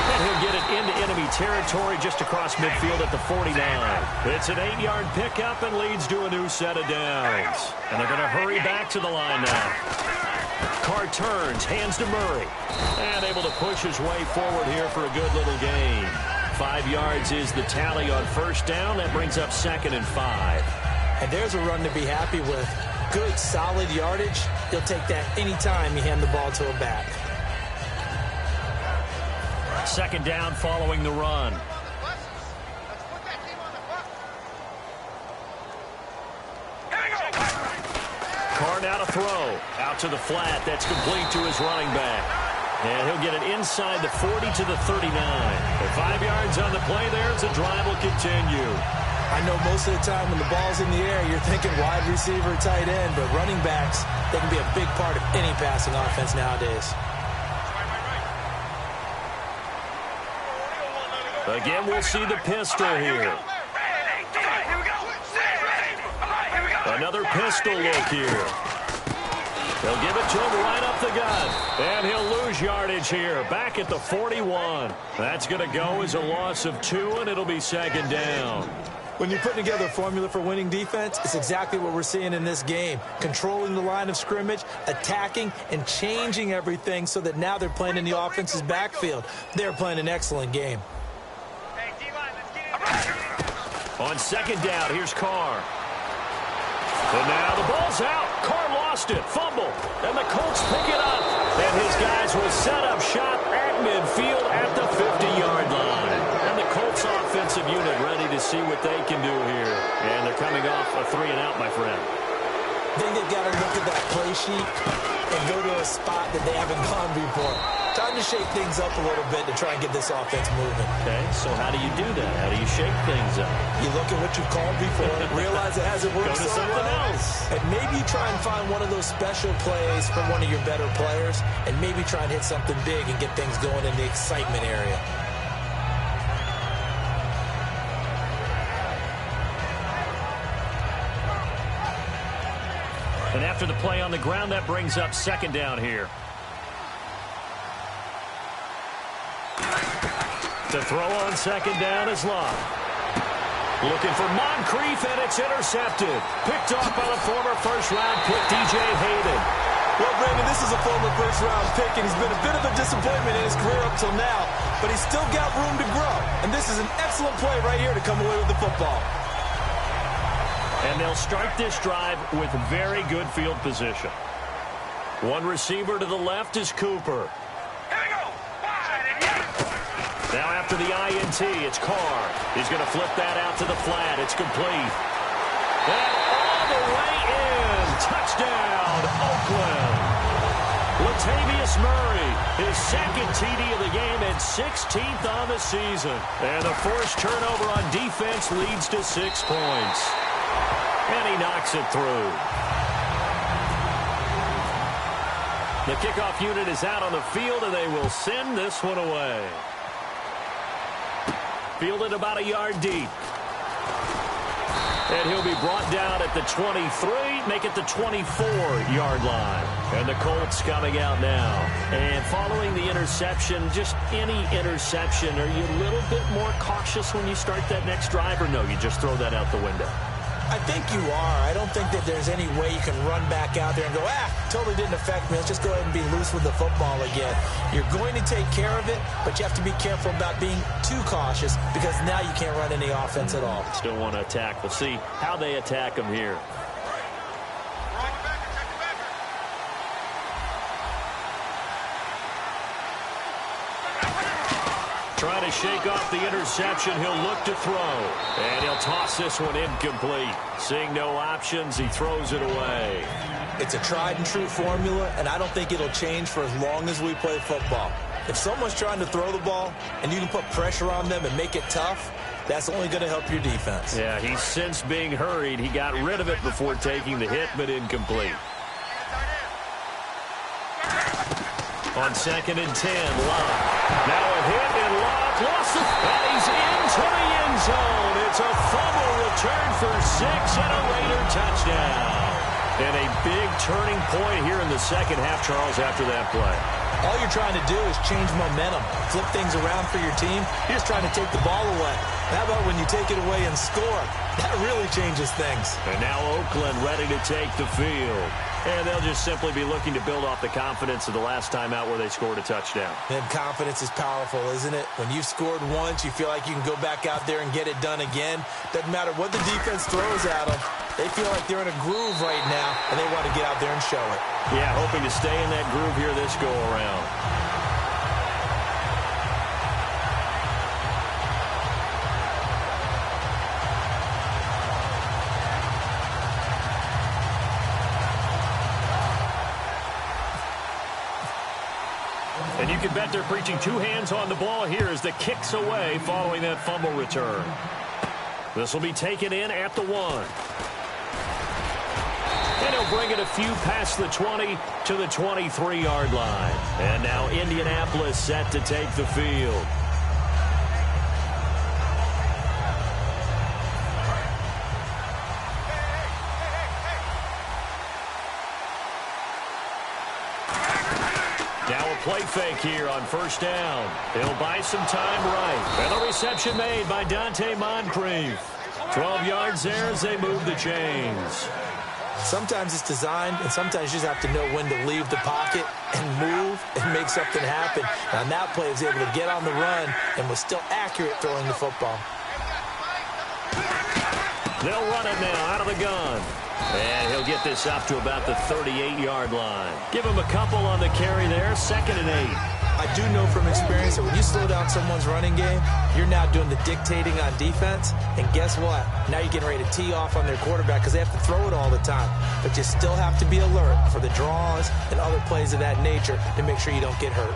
And he'll get it into enemy territory just across midfield at the 49. It's an 8-yard pickup and leads to a new set of downs. And they're going to hurry back to the line now. Carr turns, hands to Murray. And able to push his way forward here for a good little gain. 5 yards is the tally on first down. That brings up 2nd and 5. And there's a run to be happy with. Good, solid yardage. You'll take that anytime you hand the ball to a back. 2nd down following the run. Carr now to throw. Out to the flat. That's complete to his running back. And he'll get it inside the 40 to the 39. And 5 yards on the play there as the drive will continue. I know most of the time when the ball's in the air, you're thinking wide receiver, tight end, but running backs, they can be a big part of any passing offense nowadays. Again, we'll see the pistol here. Another pistol look here. They'll give it to him right up the gut. And he'll lose yardage here. Back at the 41. That's going to go as a loss of 2, and it'll be 2nd down. When you're putting together a formula for winning defense, it's exactly what we're seeing in this game. Controlling the line of scrimmage, attacking, and changing everything so that now they're playing in the offense's backfield. They're playing an excellent game. On 2nd down, here's Carr. And now the ball's out. Carr lost it. Fumble. And the Colts pick it up. And his guys will set up shop at midfield at the 50-yard line. And the Colts offensive unit ready to see what they can do here. And they're coming off a 3-and-out, my friend. I think they've got to look at that play sheet and go to a spot that they haven't gone before. Time to shake things up a little bit to try and get this offense moving. Okay, so how do you do that? How do you shake things up? You look at what you've called before, realize it hasn't worked Go to so something well, else. and maybe try and find one of those special plays from one of your better players, and maybe try and hit something big and get things going in the excitement area. And after the play on the ground, that brings up 2nd down here. To throw on 2nd down is Love. Looking for Moncrief, and it's intercepted. Picked off by the former first-round pick, DJ Hayden. Well, Brandon, this is a former first-round pick, and he's been a bit of a disappointment in his career up till now, but he's still got room to grow. And this is an excellent play right here to come away with the football. And they'll start this drive with very good field position. One receiver to the left is Cooper. Now after the INT, it's Carr. He's going to flip that out to the flat. It's complete. And all the way in. Touchdown, Oakland. Latavius Murray, his 2nd TD of the game and 16th on the season. And the forced turnover on defense leads to 6 points. And he knocks it through. The kickoff unit is out on the field, and they will send this one away. Fielded about a yard deep. And he'll be brought down at the 23, make it the 24-yard line. And the Colts coming out now. And following the interception, just any interception, are you a little bit more cautious when you start that next drive, or no, you just throw that out the window? I think you are. I don't think that there's any way you can run back out there and go, totally didn't affect me. Let's just go ahead and be loose with the football again. You're going to take care of it, but you have to be careful about being too cautious because now you can't run any offense at all. Still want to attack. We'll see how they attack them here. Trying to shake off the interception. He'll look to throw. And he'll toss this one incomplete. Seeing no options, he throws it away. It's a tried and true formula, and I don't think it'll change for as long as we play football. If someone's trying to throw the ball and you can put pressure on them and make it tough, that's only going to help your defense. Yeah, he's since being hurried. He got rid of it before taking the hit, but incomplete. On 2nd and 10, Love. Now a hit, and Love lost it, and he's into the end zone. It's a fumble return for 6 and a Raider touchdown. And a big turning point here in the second half, Charles, after that play. All you're trying to do is change momentum, flip things around for your team. You're just trying to take the ball away. How about when you take it away and score? That really changes things. And now Oakland ready to take the field. And they'll just simply be looking to build off the confidence of the last time out where they scored a touchdown. And confidence is powerful, isn't it? When you've scored once, you feel like you can go back out there and get it done again. Doesn't matter what the defense throws at them. They feel like they're in a groove right now, and they want to get out there and show it. Yeah, hoping to stay in that groove here this go-around. And you can bet they're preaching two hands on the ball here as the kick's away following that fumble return. This will be taken in at the 1. And he'll bring it a few past the 20 to the 23-yard line. And now Indianapolis set to take the field. Play fake here on first down. He'll buy some time right. And the reception made by Dante Moncrief. 12 yards there as they move the chains. Sometimes it's designed, and sometimes you just have to know when to leave the pocket and move and make something happen. Now, that play was able to get on the run and was still accurate throwing the football. They'll run it now out of the gun. And he'll get this up to about the 38-yard line. Give him a couple on the carry there, 2nd and 8. I do know from experience that when you slow down someone's running game, you're now doing the dictating on defense. And guess what? Now you're getting ready to tee off on their quarterback because they have to throw it all the time. But you still have to be alert for the draws and other plays of that nature to make sure you don't get hurt.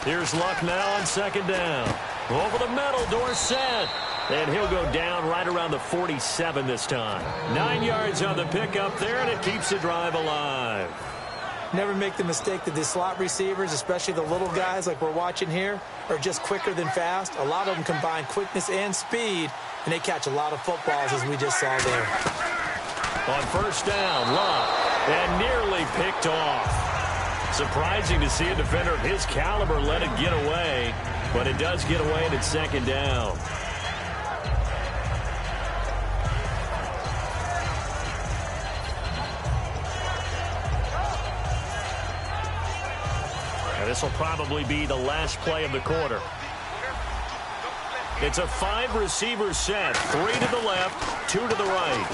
Here's Luck now on 2nd down. Over the middle, Dorsett. And he'll go down right around the 47 this time. 9 yards on the pickup there, and it keeps the drive alive. Never make the mistake that the slot receivers, especially the little guys like we're watching here, are just quicker than fast. A lot of them combine quickness and speed, and they catch a lot of footballs, as we just saw there. On first down, Luck, and nearly picked off. Surprising to see a defender of his caliber let it get away, but it does get away and it's 2nd down. And this will probably be the last play of the quarter. It's a 5-receiver set, 3 to the left, 2 to the right.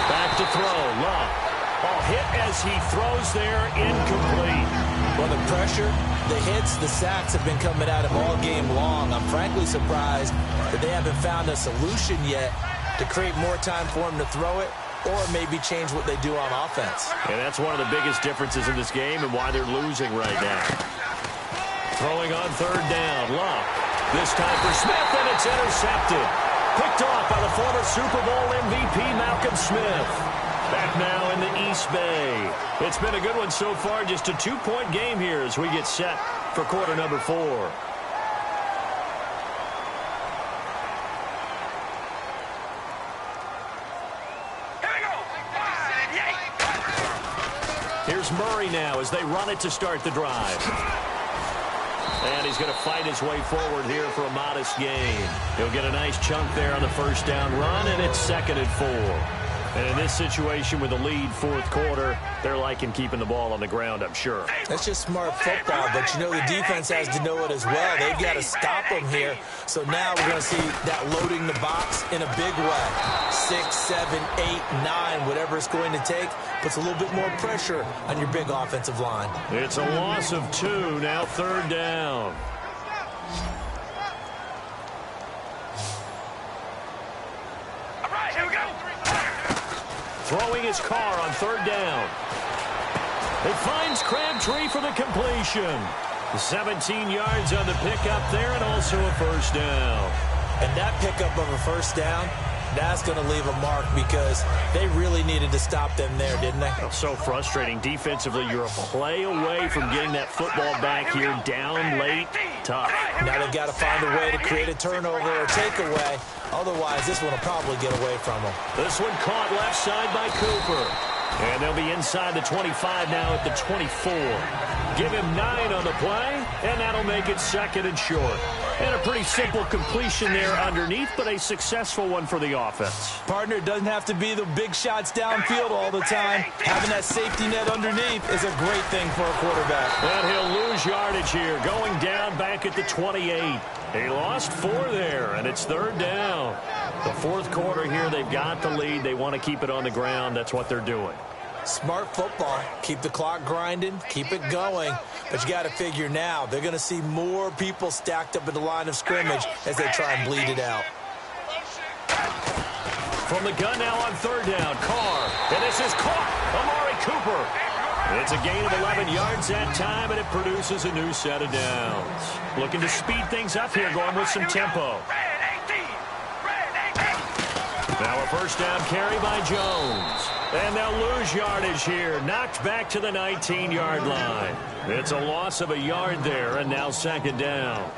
Back to throw, Luck. Ball hit as he throws there, incomplete. Well, the pressure, the hits, the sacks have been coming at him all game long. I'm frankly surprised that they haven't found a solution yet to create more time for him to throw it or maybe change what they do on offense. And that's one of the biggest differences in this game and why they're losing right now. Throwing on 3rd down, Luck. This time for Smith, and it's intercepted. Picked off by the former Super Bowl MVP Malcolm Smith. Back now in the East Bay. It's been a good one so far. Just a 2-point game here as we get set for quarter number 4. Here's Murray now as they run it to start the drive. And he's going to fight his way forward here for a modest gain. He'll get a nice chunk there on the first down run, and it's 2nd and 4. And in this situation with the lead 4th quarter, they're liking keeping the ball on the ground, I'm sure. That's just smart football, but you know the defense has to know it as well. They've got to stop them here. So now we're going to see that loading the box in a big way. 6, 7, 8, 9, whatever it's going to take, puts a little bit more pressure on your big offensive line. It's a loss of 2, now 3rd down. All right, here we go. Throwing his car on 3rd down. It finds Crabtree for the completion. 17 yards on the pickup there and also a first down. And that pickup of a first down That's going to leave a mark because they really needed to stop them there, didn't they? So frustrating. Defensively, you're a play away from getting that football back here, down late, tough. Now they've got to find a way to create a turnover or takeaway. Otherwise, this one will probably get away from them. This one caught left side by Cooper. And they'll be inside the 25 now at the 24. Give him 9 on the play, and that'll make it 2nd and short. And a pretty simple completion there underneath, but a successful one for the offense. Partner, it doesn't have to be the big shots downfield all the time. Having that safety net underneath is a great thing for a quarterback. And he'll lose yardage here, going down back at the 28. He lost 4 there, and it's 3rd down. The 4th quarter here, they've got the lead. They want to keep it on the ground. That's what they're doing. Smart football. Keep the clock grinding. Keep it going. But you got to figure now, they're going to see more people stacked up at the line of scrimmage as they try and bleed it out. From the gun now on 3rd down, Carr. And this is caught. Amari Cooper. It's a gain of 11 yards that time, and it produces a new set of downs. Looking to speed things up here, going with some tempo. Now a 1st down carry by Jones. And they'll lose yardage here. Knocked back to the 19-yard line. It's a loss of a yard there, and now 2nd down.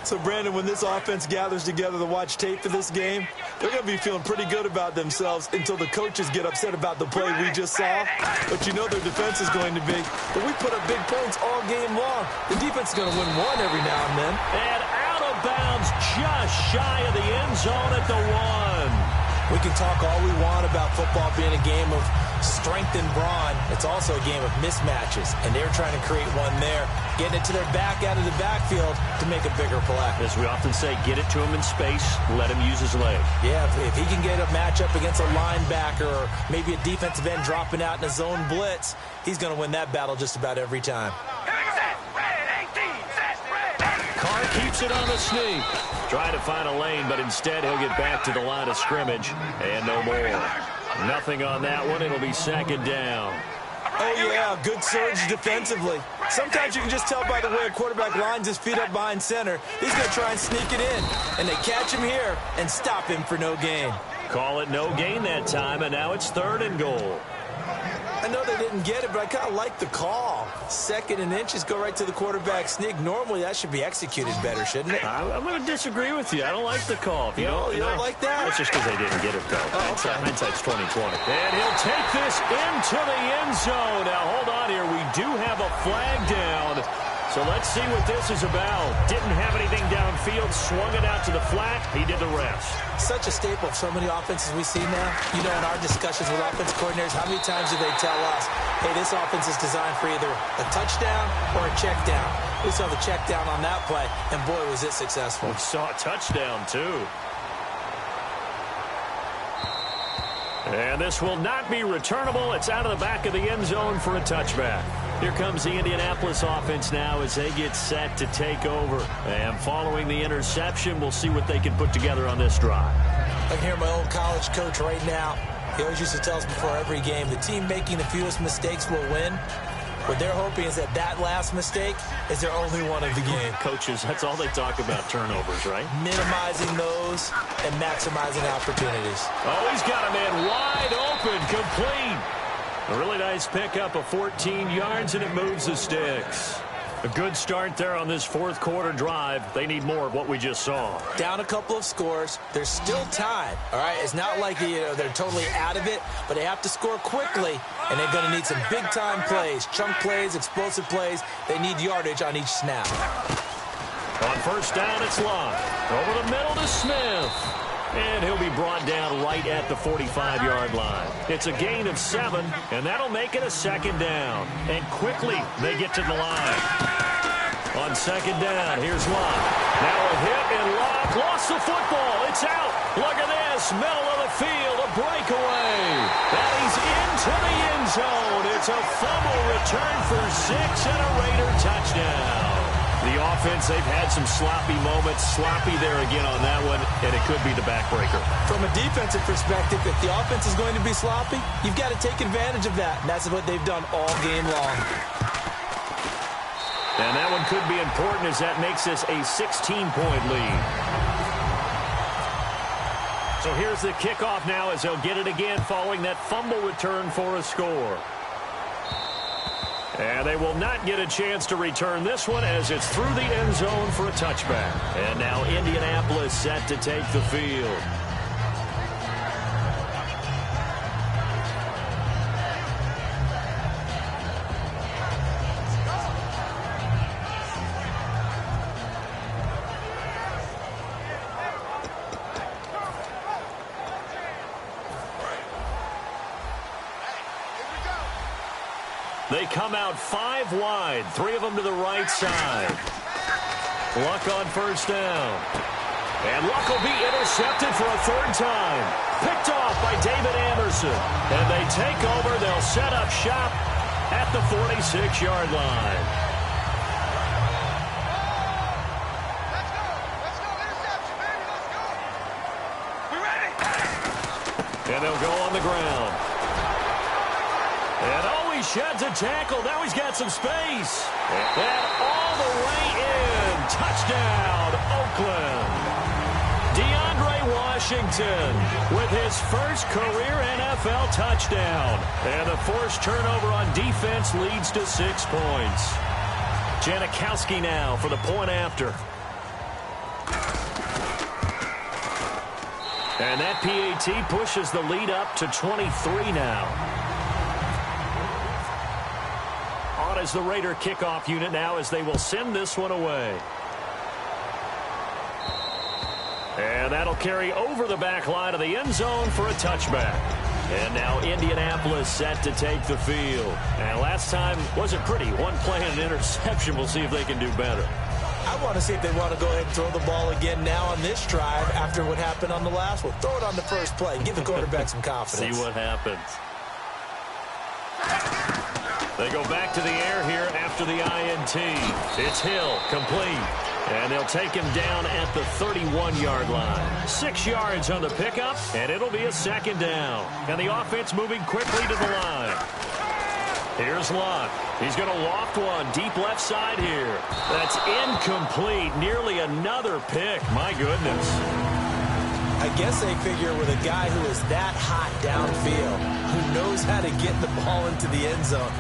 So, Brandon, when this offense gathers together to watch tape for this game, they're going to be feeling pretty good about themselves until the coaches get upset about the play we just saw. But you know their defense is going to be. But we put up big points all game long. The defense is going to win one every now and then. And out of bounds just shy of the end zone at the 1. We can talk all we want about football being a game of strength and brawn. It's also a game of mismatches, and they're trying to create one there, getting it to their back out of the backfield to make a bigger play. As we often say, get it to him in space, let him use his leg. Yeah, if he can get a matchup against a linebacker or maybe a defensive end dropping out in a zone blitz, he's going to win that battle just about every time. Carr keeps it on the sneak. Trying to find a lane, but instead he'll get back to the line of scrimmage. And no more. Nothing on that one. It'll be 2nd down. Oh, yeah, good surge defensively. Sometimes you can just tell by the way a quarterback lines his feet up behind center. He's going to try and sneak it in. And they catch him here and stop him for no gain. Call it no gain that time, and now it's 3rd and goal. I know they didn't get it, but I kind of like the call. 2nd and inches, go right to the quarterback sneak. Normally, that should be executed better, shouldn't it? I'm going to disagree with you. I don't like the call. You don't like that? That's just because they didn't get it, though. Oh, okay. Hindsight's 20/20. And he'll take this into the end zone. Now, hold on here. We do have a flag down. So let's see what this is about. Didn't have anything downfield, swung it out to the flat. He did the rest. Such a staple of so many offenses we see now. You know, in our discussions with offense coordinators, how many times do they tell us, hey, this offense is designed for either a touchdown or a check down. We saw the check down on that play, and boy, was it successful. We saw a touchdown, too. And this will not be returnable. It's out of the back of the end zone for a touchback. Here comes the Indianapolis offense now as they get set to take over. And following the interception, we'll see what they can put together on this drive. I can hear my old college coach right now. He always used to tell us before every game, the team making the fewest mistakes will win. What they're hoping is that last mistake is their only one of the game. Coaches, that's all they talk about, turnovers, right? Minimizing those and maximizing opportunities. Oh, he's got a man wide open, complete. A really nice pickup of 14 yards, and it moves the sticks. A good start there on this 4th quarter drive. They need more of what we just saw. Down a couple of scores. There's still time, all right? It's not like they're totally out of it, but they have to score quickly, and they're going to need some big-time plays, chunk plays, explosive plays. They need yardage on each snap. On 1st down, it's Love. Over the middle to Smith. And he'll be brought down right at the 45-yard line. It's a gain of 7, and that'll make it a 2nd down. And quickly, they get to the line. On 2nd down, here's Love. Now a hit, and Love lost the football. It's out. Look at this. Middle of the field, a breakaway. And he's into the end zone. It's a fumble return for 6 and a Raider touchdown. The offense, they've had some sloppy moments. Sloppy there again on that one, and it could be the backbreaker. From a defensive perspective, if the offense is going to be sloppy, you've got to take advantage of that. And that's what they've done all game long. And that one could be important as that makes this a 16-point lead. So here's the kickoff now as they'll get it again following that fumble return for a score. And they will not get a chance to return this one as it's through the end zone for a touchback. And now Indianapolis set to take the field. They come out 5 wide, 3 of them to the right side. Luck on first down. And Luck will be intercepted for a 3rd time. Picked off by David Anderson. And they take over. They'll set up shop at the 46-yard line. Let's go. Interception, baby. Let's go. We ready? And they'll go on the ground. And he sheds a tackle. Now he's got some space. And all the way in. Touchdown, Oakland. DeAndre Washington with his first career NFL touchdown. And the forced turnover on defense leads to 6 points. Janikowski now for the point after. And that PAT pushes the lead up to 23 now. As the Raider kickoff unit now as they will send this one away. And that'll carry over the back line of the end zone for a touchback. And now Indianapolis set to take the field. And last time wasn't pretty. One play and an interception. We'll see if they can do better. I want to see if they want to go ahead and throw the ball again now on this drive after what happened on the last one. Throw it on the first play. Give the quarterback some confidence. See what happens. They go back to the air here after the INT. It's Hill, complete. And they'll take him down at the 31-yard line. 6 yards on the pickup, and it'll be a 2nd down. And the offense moving quickly to the line. Here's Luck. He's going to loft one deep left side here. That's incomplete. Nearly another pick. My goodness. I guess they figure with a guy who is that hot downfield, who knows how to get the ball into the end zone,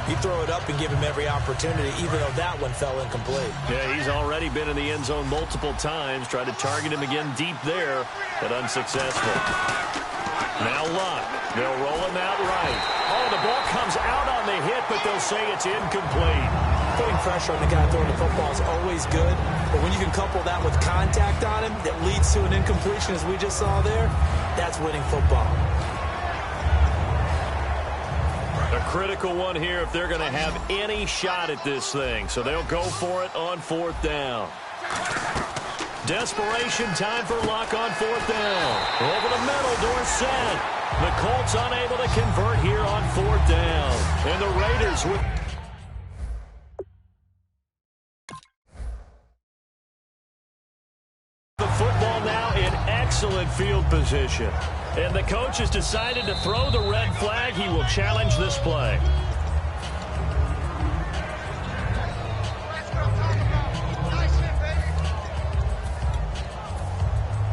you throw it up and give him every opportunity, even though that one fell incomplete. Yeah, he's already been in the end zone multiple times. Tried to target him again deep there, but unsuccessful. Now Luck. They'll roll him out right. Oh, the ball comes out on the hit, but they'll say it's incomplete. Putting pressure on the guy throwing the football is always good, but when you can couple that with contact on him that leads to an incompletion, as we just saw there, that's winning football. A critical one here if they're going to have any shot at this thing. So they'll go for it on 4th down. Desperation time for Luck on 4th down. Over the middle, Dorsett. The Colts unable to convert here on 4th down. And the Raiders with... the football now in excellent field position. And the coach has decided to throw the red flag. He will challenge this play.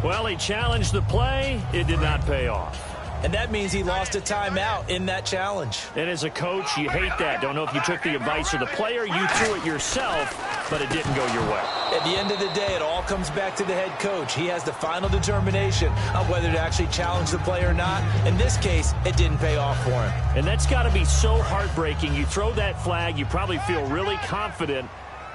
Well, he challenged the play. It did not pay off. And that means he lost a timeout in that challenge. And as a coach, you hate that. Don't know if you took the advice of the player, you threw it yourself, but it didn't go your way. At the end of the day, it all comes back to the head coach. He has the final determination on whether to actually challenge the play or not. In this case, it didn't pay off for him. And that's got to be so heartbreaking. You throw that flag, you probably feel really confident,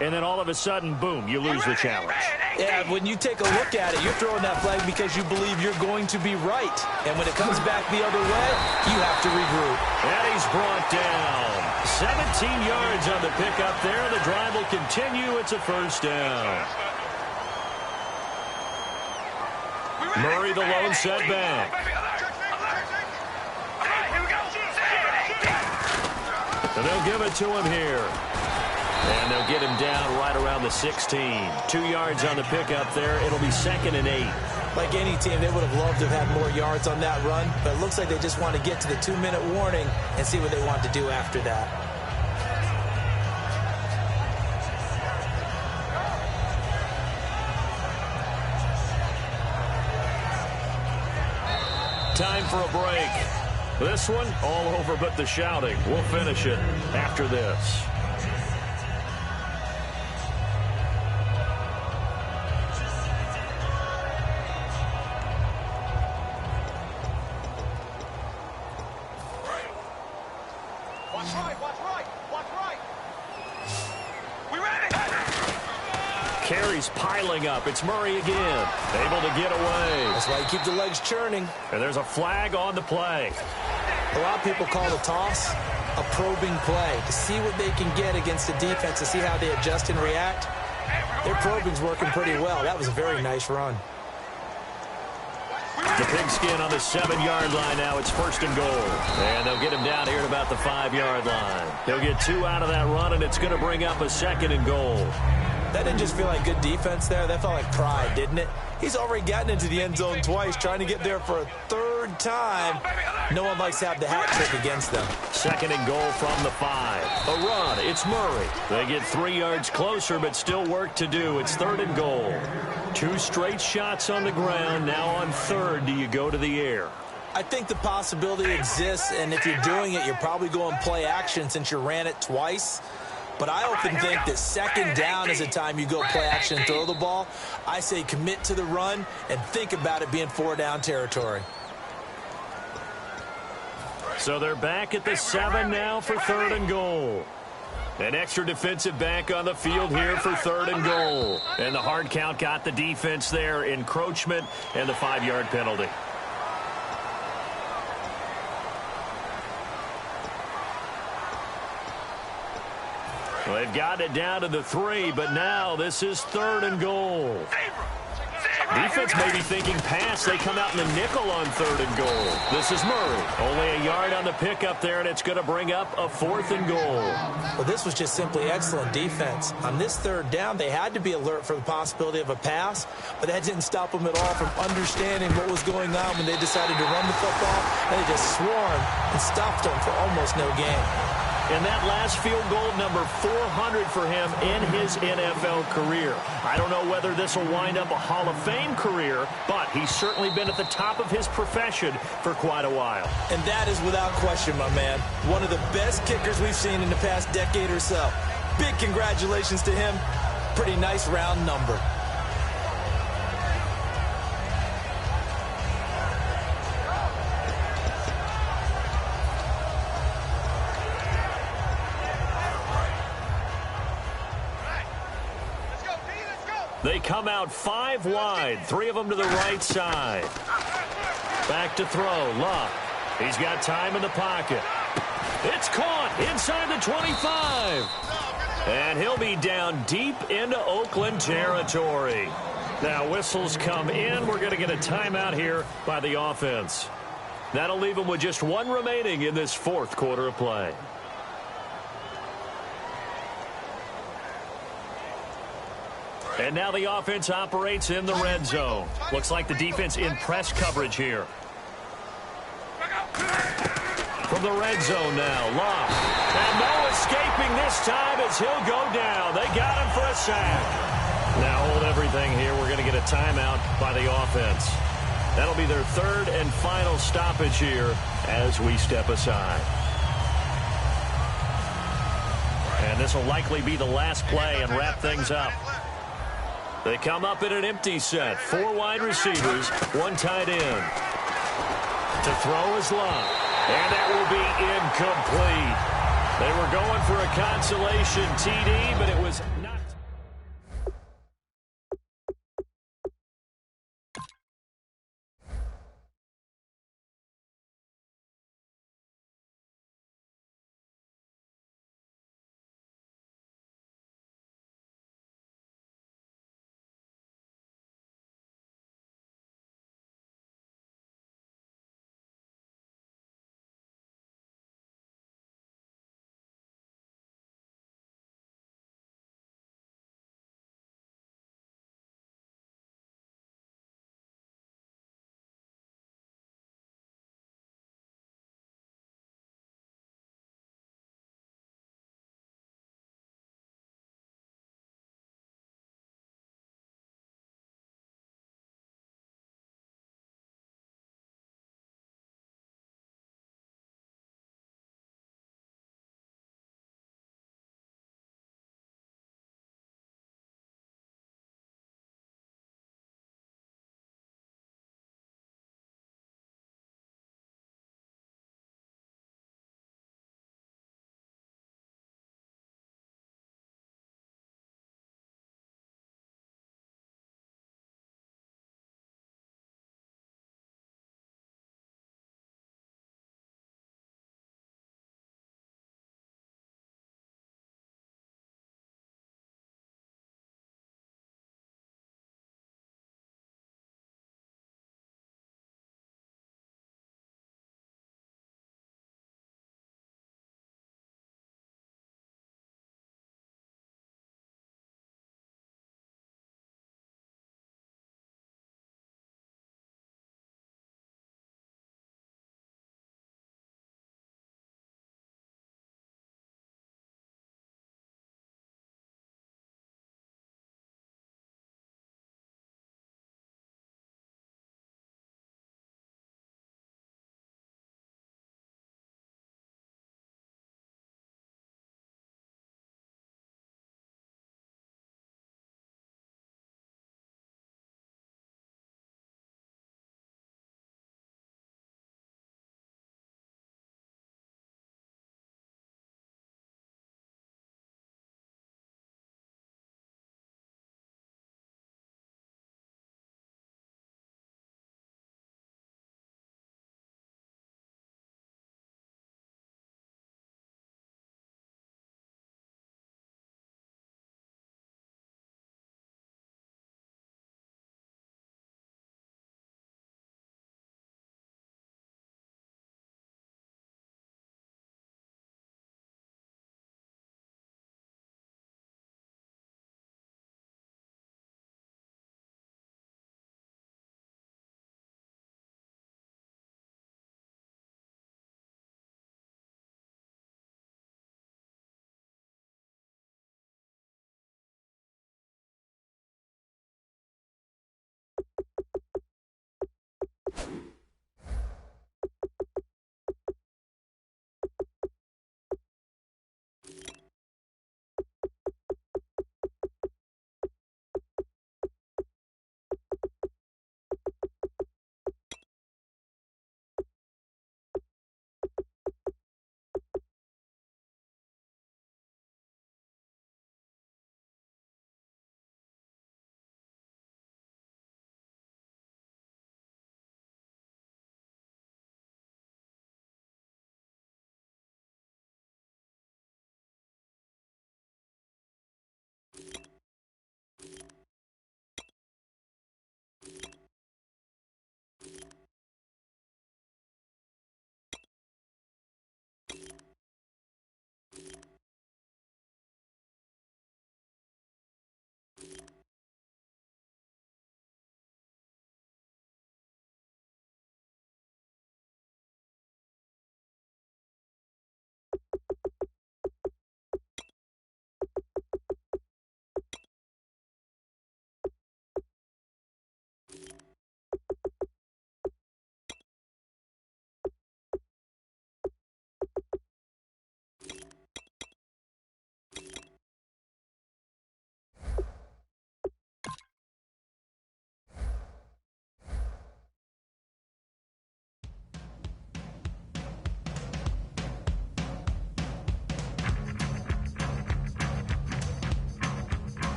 and then all of a sudden, boom, you lose the challenge. Yeah, when you take a look at it, you're throwing that flag because you believe you're going to be right. And when it comes back the other way, you have to regroup. And he's brought down. 17 yards on the pickup there. The drive will continue. It's a 1st down. Murray, the lone setback. And they'll give it to him here. And they'll get him down right around the 16. 2 yards on the pickup there. It'll be 2nd and 8. Like any team, they would have loved to have had more yards on that run, but it looks like they just want to get to the 2-minute warning and see what they want to do after that. Time for a break. This one, all over but the shouting. We'll finish it after this. Watch right, watch right, watch right. We ready? Carries piling up. It's Murray again. Able to get away. That's why you keep the legs churning. And there's a flag on the play. A lot of people call the toss a probing play to see what they can get against the defense, to see how they adjust and react. Their probing's working pretty well. That was a very nice run. The pigskin on the 7-yard line now. It's 1st and goal. And they'll get him down here at about the 5-yard line. He'll get 2 out of that run, and it's going to bring up a 2nd and goal. That didn't just feel like good defense there. That felt like pride, didn't it? He's already gotten into the end zone twice, trying to get there for a 3rd time. No one likes to have the hat trick against them. 2nd and goal from the 5. A run. It's Murray. They get 3 yards closer, but still work to do. It's 3rd and goal. 2 straight shots on the ground. Now on 3rd, do you go to the air? I think the possibility exists, and if you're doing it, you're probably going play action since you ran it twice. But I often think that 2nd down is the time you go play action and throw the ball. I say commit to the run and think about it being 4-down territory. So they're back at the 7 now for 3rd and goal. An extra defensive back on the field here for 3rd and goal. And the hard count got the defense there, encroachment, and the 5-yard penalty. Well, they've got it down to the 3, but now this is 3rd and goal. Defense may be thinking pass. They come out in the nickel on 3rd and goal. This is Murray. Only a yard on the pickup there, and it's going to bring up a 4th and goal. Well, this was just simply excellent defense. On this 3rd down, they had to be alert for the possibility of a pass, but that didn't stop them at all from understanding what was going on when they decided to run the football, and they just swarmed and stopped them for almost no gain. And that last field goal, number 400 for him in his NFL career. I don't know whether this will wind up a Hall of Fame career, but he's certainly been at the top of his profession for quite a while. And that is without question, my man. One of the best kickers we've seen in the past decade or so. Big congratulations to him. Pretty nice round number. They come out 5 wide, 3 of them to the right side. Back to throw, Luck. He's got time in the pocket. It's caught inside the 25. And he'll be down deep into Oakland territory. Now whistles come in. We're going to get a timeout here by the offense. That'll leave them with just 1 remaining in this 4th quarter of play. And now the offense operates in the red zone. Looks like the defense in press coverage here. From the red zone now, Luck. And no escaping this time as he'll go down. They got him for a sack. Now hold everything here. We're going to get a timeout by the offense. That'll be their 3rd and final stoppage here as we step aside. And this will likely be the last play and wrap things up. They come up in an empty set. 4 wide receivers, 1 tight end. To throw is Luck. And that will be incomplete. They were going for a consolation TD, but it was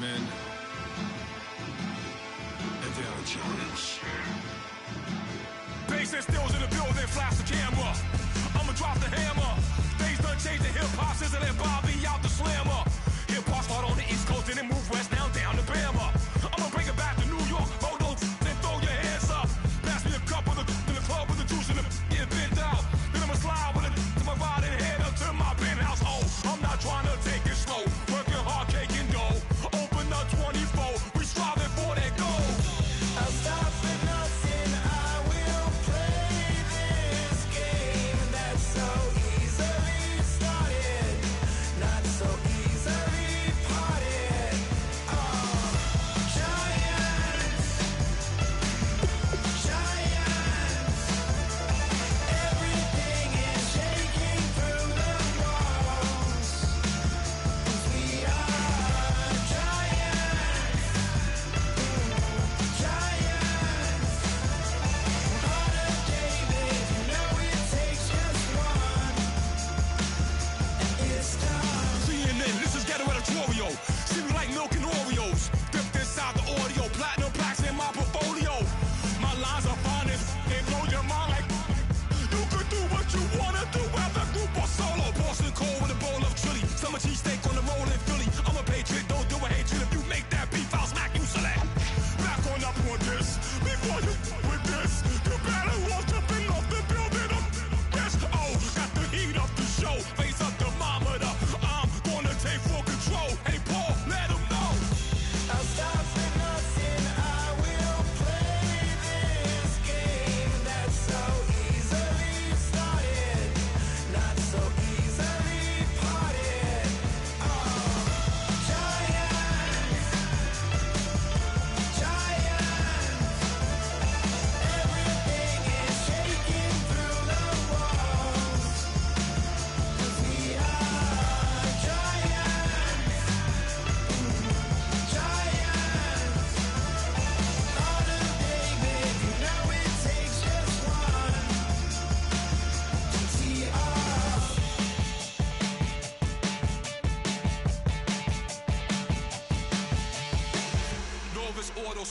men, and they are challenge. Bass and stills in the building, flash the camera. I'ma drop the hammer. Things done changed the hip-hop since I let Bobby out the slammer. Hip-hop start on the East Coast and it moved west, now down to Bama.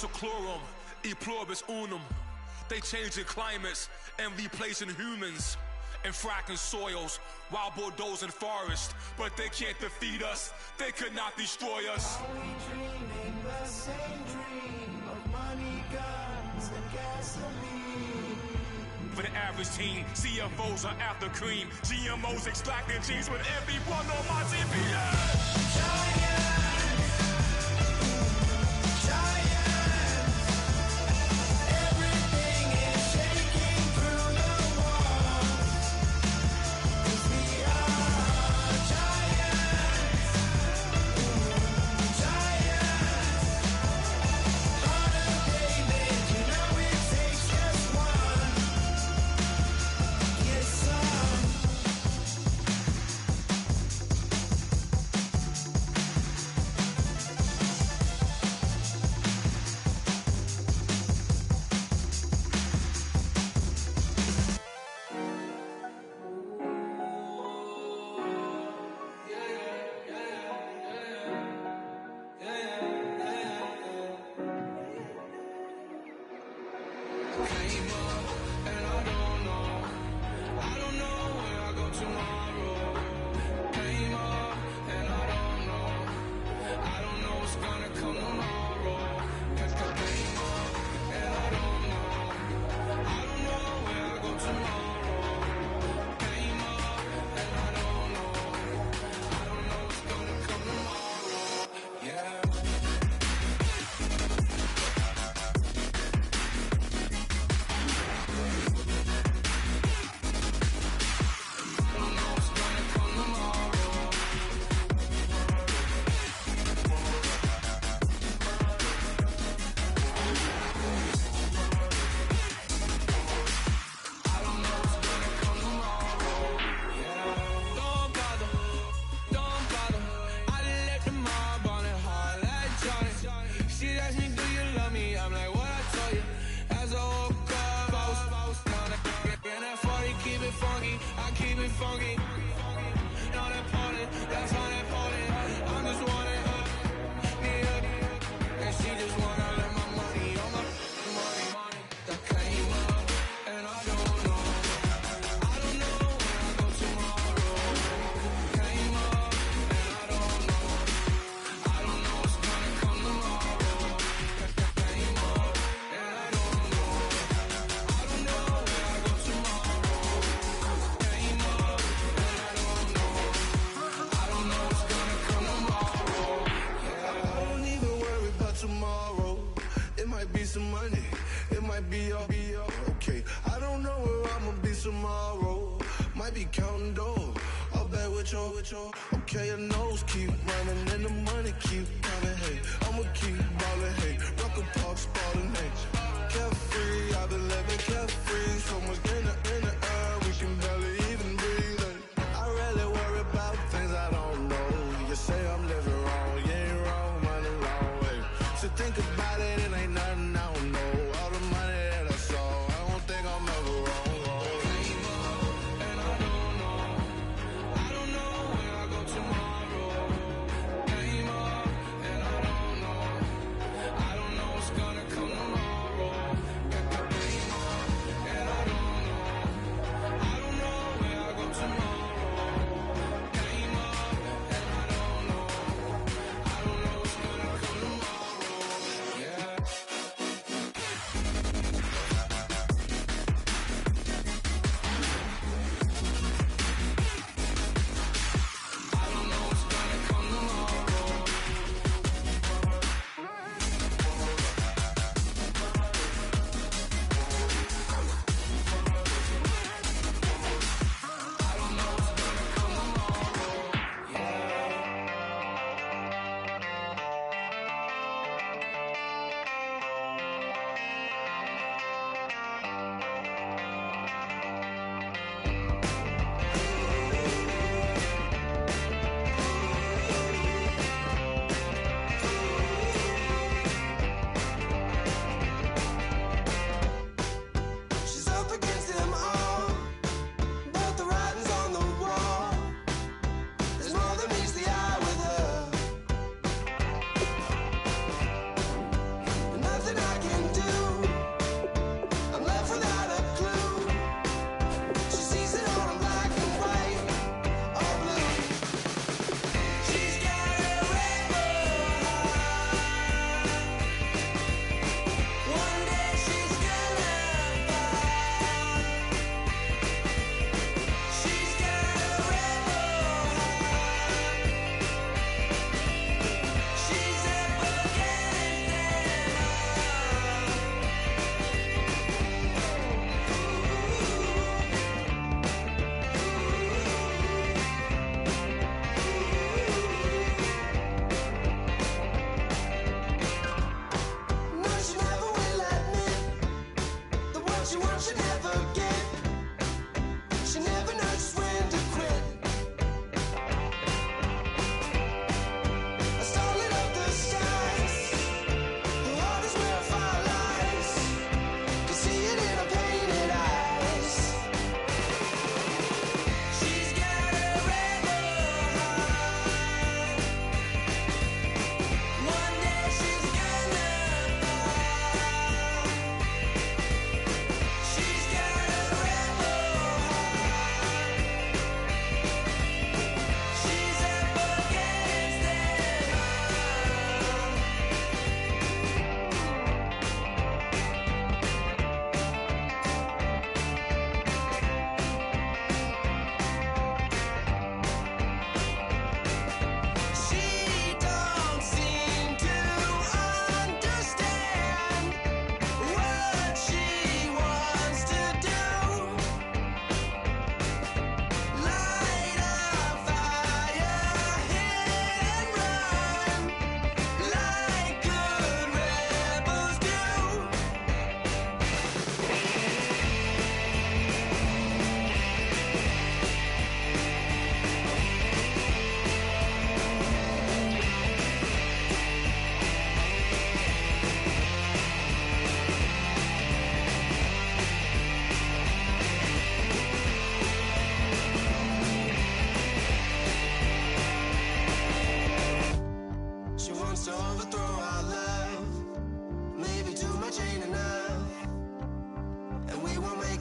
seclorum, e pluribus unum. They changing climates and replacing humans and fracking soils while bulldozing forests. But they can't defeat us, they could not destroy us. Are we dreaming the same dream of money, guns, and gasoline? For the average teen, CFOs are after cream. GMOs extracting genes with everyone on my TV. Okay, your nose keep running and the money keep coming. Hey, I'ma keep ballin'. Hey, Rucker Park, Spalding. Hey, carefree, I've been living carefree. So much in the air, we can barely even breathe. Hey, I rarely worry about things I don't know. You say I'm living wrong, you ain't wrong, money long way. So think about it, it ain't nothing I don't know. All the money that I saw, I don't think I'm ever wrong.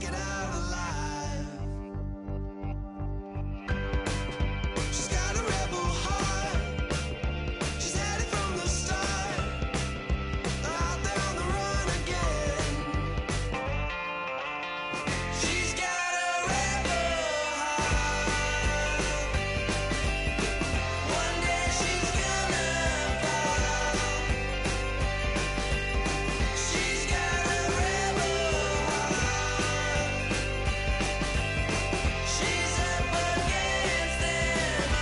make it out alive. She's got a rebel heart. She's had it from the start. Out there on the run again. She's got a rebel heart. One day she's gonna fall. She's got a rebel heart. She's up against them all.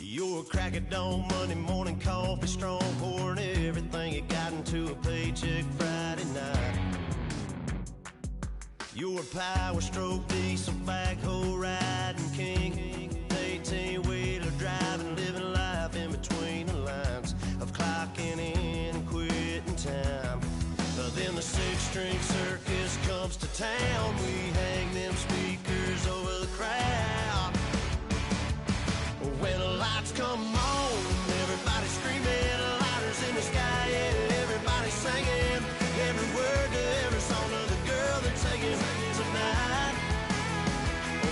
You're a crack at dawn, Monday morning coffee, strong, pouring everything you got into a paycheck Friday night. You're a power stroke, diesel backhoe riding king, 18-wheeler driving, living life in between the lines of clocking in and quitting time. Then the six-string circus comes to town. We hang them speakers over the crowd. When the lights come on, everybody's screaming, lighters in the sky, yeah, everybody's singing every word to every song of the girl they're taking tonight.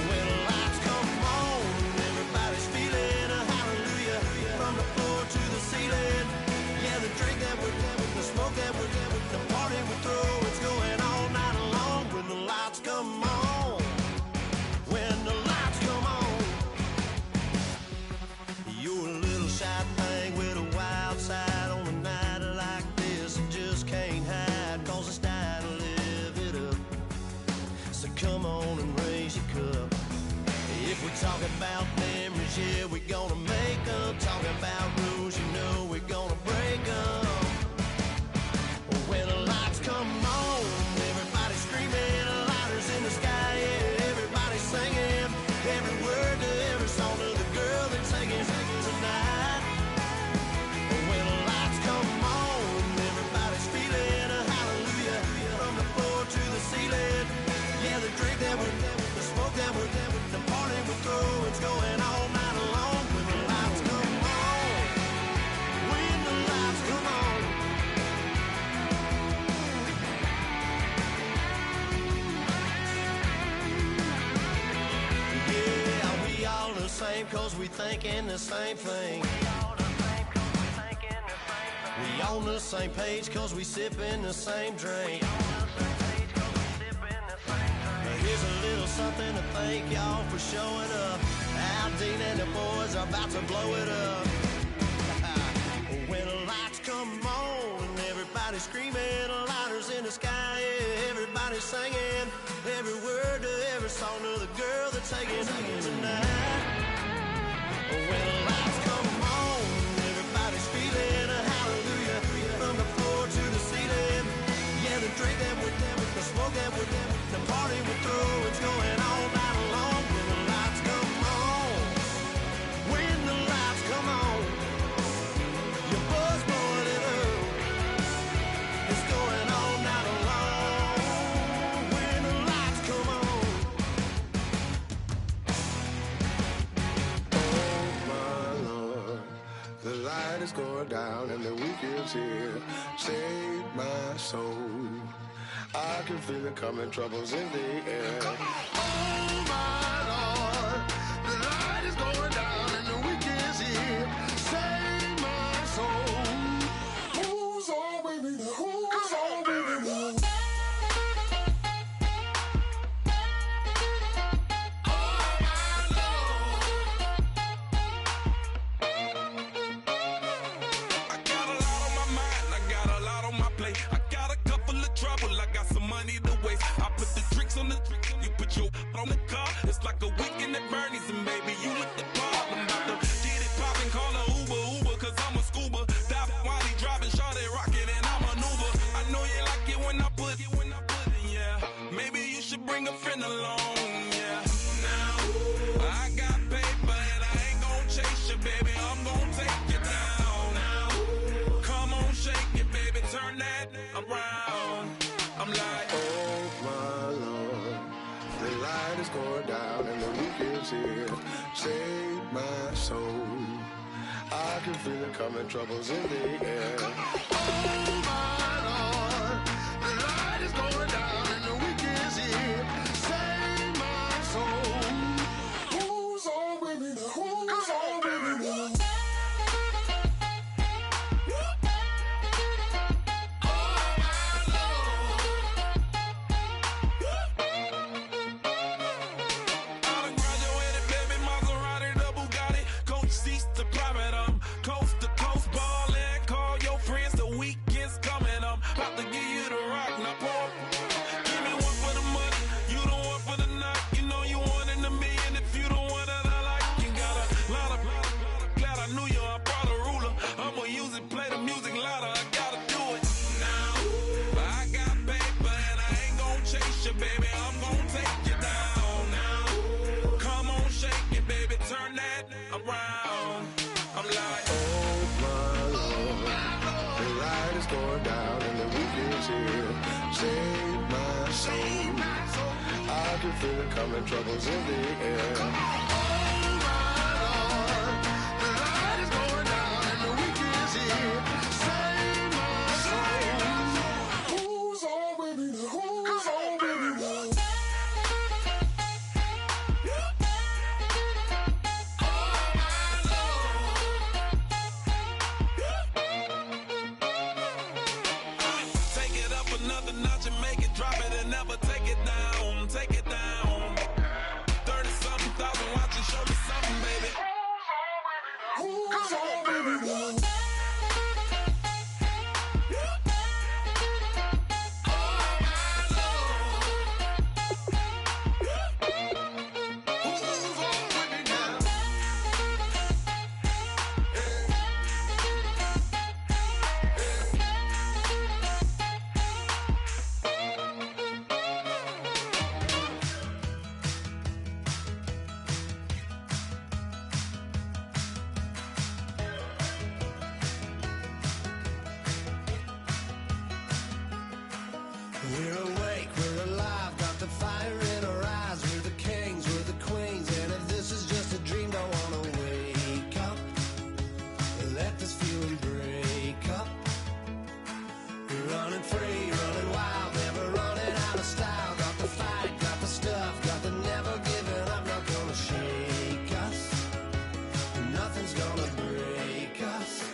When the lights come on, everybody's feeling a hallelujah from the floor to the ceiling. Yeah, the drink that we're having, the smoke that we're having, the party we throw, it's going all night long. When the lights come on, when the lights come on. You're a little shy thing with a wild side on a night like this. You just can't hide, cause it's time to live it up. So come on and raise your cup. If we're talking about memories, yeah, we're gonna make them. Talking about rules, you know we're gonna break them. When the lights come on, everybody's screaming, lighters in the sky, yeah, everybody's singing every word to every song of the girl they're taking tonight. When the lights come on, everybody's feeling a hallelujah from the floor to the ceiling. Yeah, the drink that we're having, the smoke that we're having, the party we throw, it's going all night long. When the lights come on, when the lights come on. Yeah, we all the same cause we thinking the same thing. We on the same page cause we sipping the same drink. Now here's a little something to thank y'all for showing up. Al Dean and the boys are about to blow it up. When the lights come on and everybody's screaming, lighters in the sky, yeah, everybody's singing every word to every song of the girl they're taking tonight. When the lights come on, everybody's feeling a hallelujah from the floor to the ceiling. Yeah, the drink that we're having, the smoke that we're having, the party we throw, it's going all night long. When the lights come on, when the lights come on, your buzz blowing it up, it's going all night long. When the lights come on. Oh my Lord, the light is going down and the weekend's here. Save my soul. I can feel it coming, troubles in the air. Oh my Lord, the light is going down and the weekend's here. Save my soul. Who's on with me now? Who's on with me now? I got a lot on my mind, I got a lot on my plate. I got a couple of trouble, I got some money to waste. I put the drinks on the you put your on the car. It's like a weekend at Bernie's and baby, you look the part. I'm about to get it poppin', call a Uber, cause I'm a scuba. Dive while he driving, shawty rockin' and I maneuver. I know you like it when I put it, yeah. Maybe you should bring a friend along, yeah. Now, I got paper and I ain't gon' chase you, baby, I'm gon' take you down. weekend's here. Save my soul. I can feel it coming, troubles in the air. Oh my Lord, the light is going down and the weekend's here. Save my soul. Who's on with me now? Who's on with me now? Save my soul. I can feel it coming, troubles in the air. Oh my Lord, the light is going down and the weekend's here. Save my soul. Who's on with me now? Who's on with me now? Another notch and make it, drop it and never take it down, take it down. 30-something thousand watching, show me something, baby. Who's on, baby, now? We're awake, we're alive, got the fire in our eyes. We're the kings, we're the queens, and if this is just a dream, don't wanna wake up. Let this feeling break up. We're running free, running wild, never running out of style. Got the fight, got the stuff, got the never giving up. Not gonna shake us, nothing's gonna break us.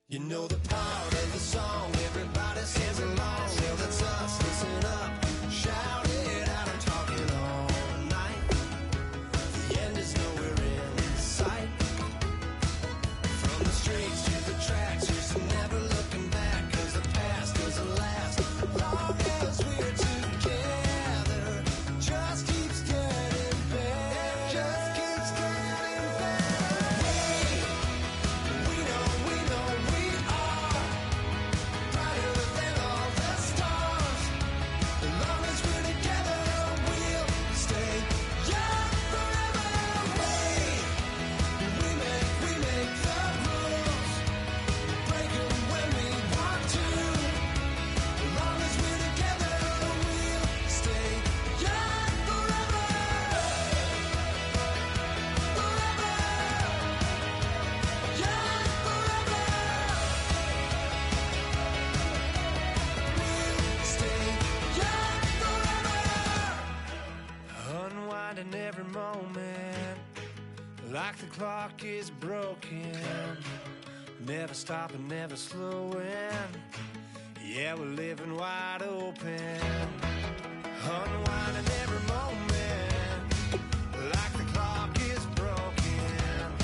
You know the part of the song, everybody sings along. Well, that's us, listen up, shout it out, I'm talking all night. The end is nowhere in sight. From the streets to the tracks, just never looking back, 'cause the past doesn't last. Long as we're together, just keeps getting better. Just keeps getting better. We know we are brighter than all the stars. As long as we're together, we'll stay young forever. We make the rules, break 'em when we want to. As long as we're together, we'll stay young forever. Forever. Young forever. We'll stay young forever. Unwinding every moment, like the clock is broken. Never stopping, never slowing. Yeah, we're living wide open. Unwinding every moment, like the clock is broken.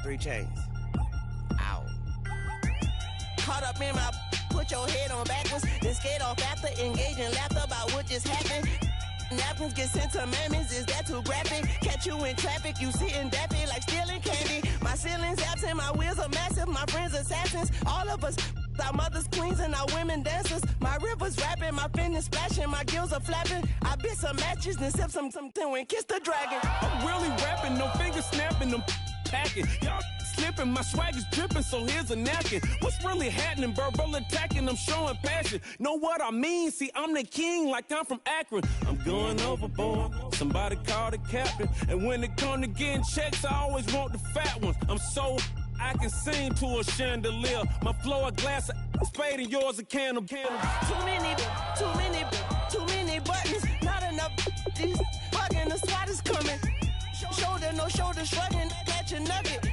3 chains. Ow. Caught up in my, put your head on backwards, then skate off after, engage in laughter about what just happened. Napkins get sent to mammies, is that too graphic? Catch you in traffic, you sitting daffy like stealing candy. My ceiling's absent, my wheels are massive, my friends assassins. All of us, our mothers queens and our women dancers. My rivers rapping, my fingers splashing, my gills are flapping. I bit some matches, then sip something and kiss the dragon. I'm really rapping, no fingers snapping, them packing. Y'all slipping, my swag is dripping, so here's a napkin. What's really happening? Verbal attacking, I'm showing passion. Know what I mean? See, I'm the king like I'm from Akron. I'm going overboard, somebody call the captain. And when it come to getting checks, I always want the fat ones. I'm so I can sing to a chandelier. My flow a glass of spade and yours a can of. Too many buttons, not enough. These bugging, the SWAT is coming. Shoulder, no shoulder shrugging, catch a nugget.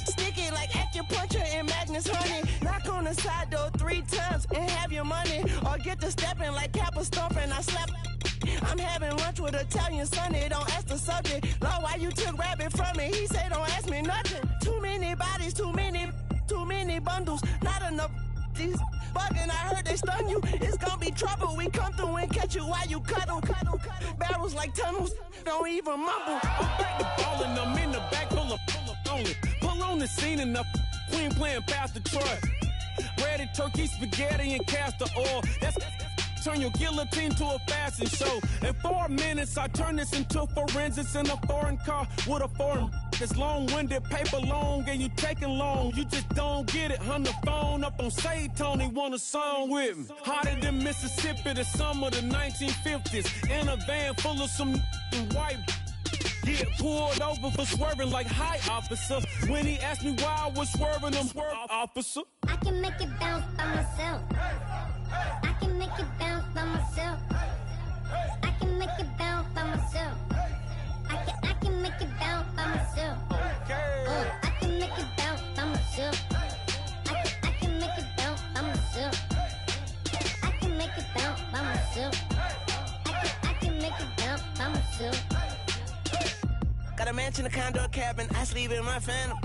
Sticky like acupuncture in Magnus honey. Knock on the side door 3 times and have your money. Or get to stepping like Kappa stomping, I slap. I'm having lunch with Italian Sonny, don't ask the subject. Lord, why you took rabbit from me? He said don't ask me nothing. Too many bodies, too many bundles, not enough. These bugging, I heard they stun you. It's gonna be trouble. We come through and catch you while you cuddle. Barrels like tunnels, don't even mumble. I'm back to ballin', I'm in the back full of only. Pull on the scene and the queen playing Pastor Troy. Ready turkey, spaghetti, and castor oil. That's turn your guillotine to a fashion show. In 4 minutes, I turn this into forensics in a foreign car with a foreign. It's long-winded, paper long, and you taking long. You just don't get it. On the phone up on Say Tony, want a song with me. Hotter than Mississippi, the summer of the 1950s. In a van full of some white. Get pulled over for swerving like hi, officer. When he asked me why I was swerving, I'm officer. I can make it bounce by myself. I can make it bounce by myself. I can make it bounce by myself. I can make it bounce by myself. I can make it bounce by myself. I can make it bounce by myself. I can make it bounce by myself. I can make it bounce by myself. Got a mansion, a condo, a cabin, I sleep in my phantom.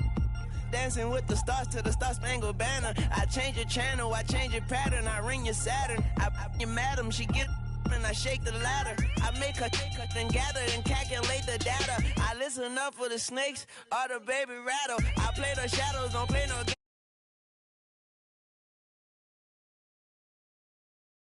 Dancing with the stars to the Star-Spangled Banner. I change your channel, I change your pattern, I ring your Saturn. I your madam, she get and I shake the ladder. I make her then gather and calculate the data. I listen up for the snakes or the baby rattle. I play the shadows, don't play no games.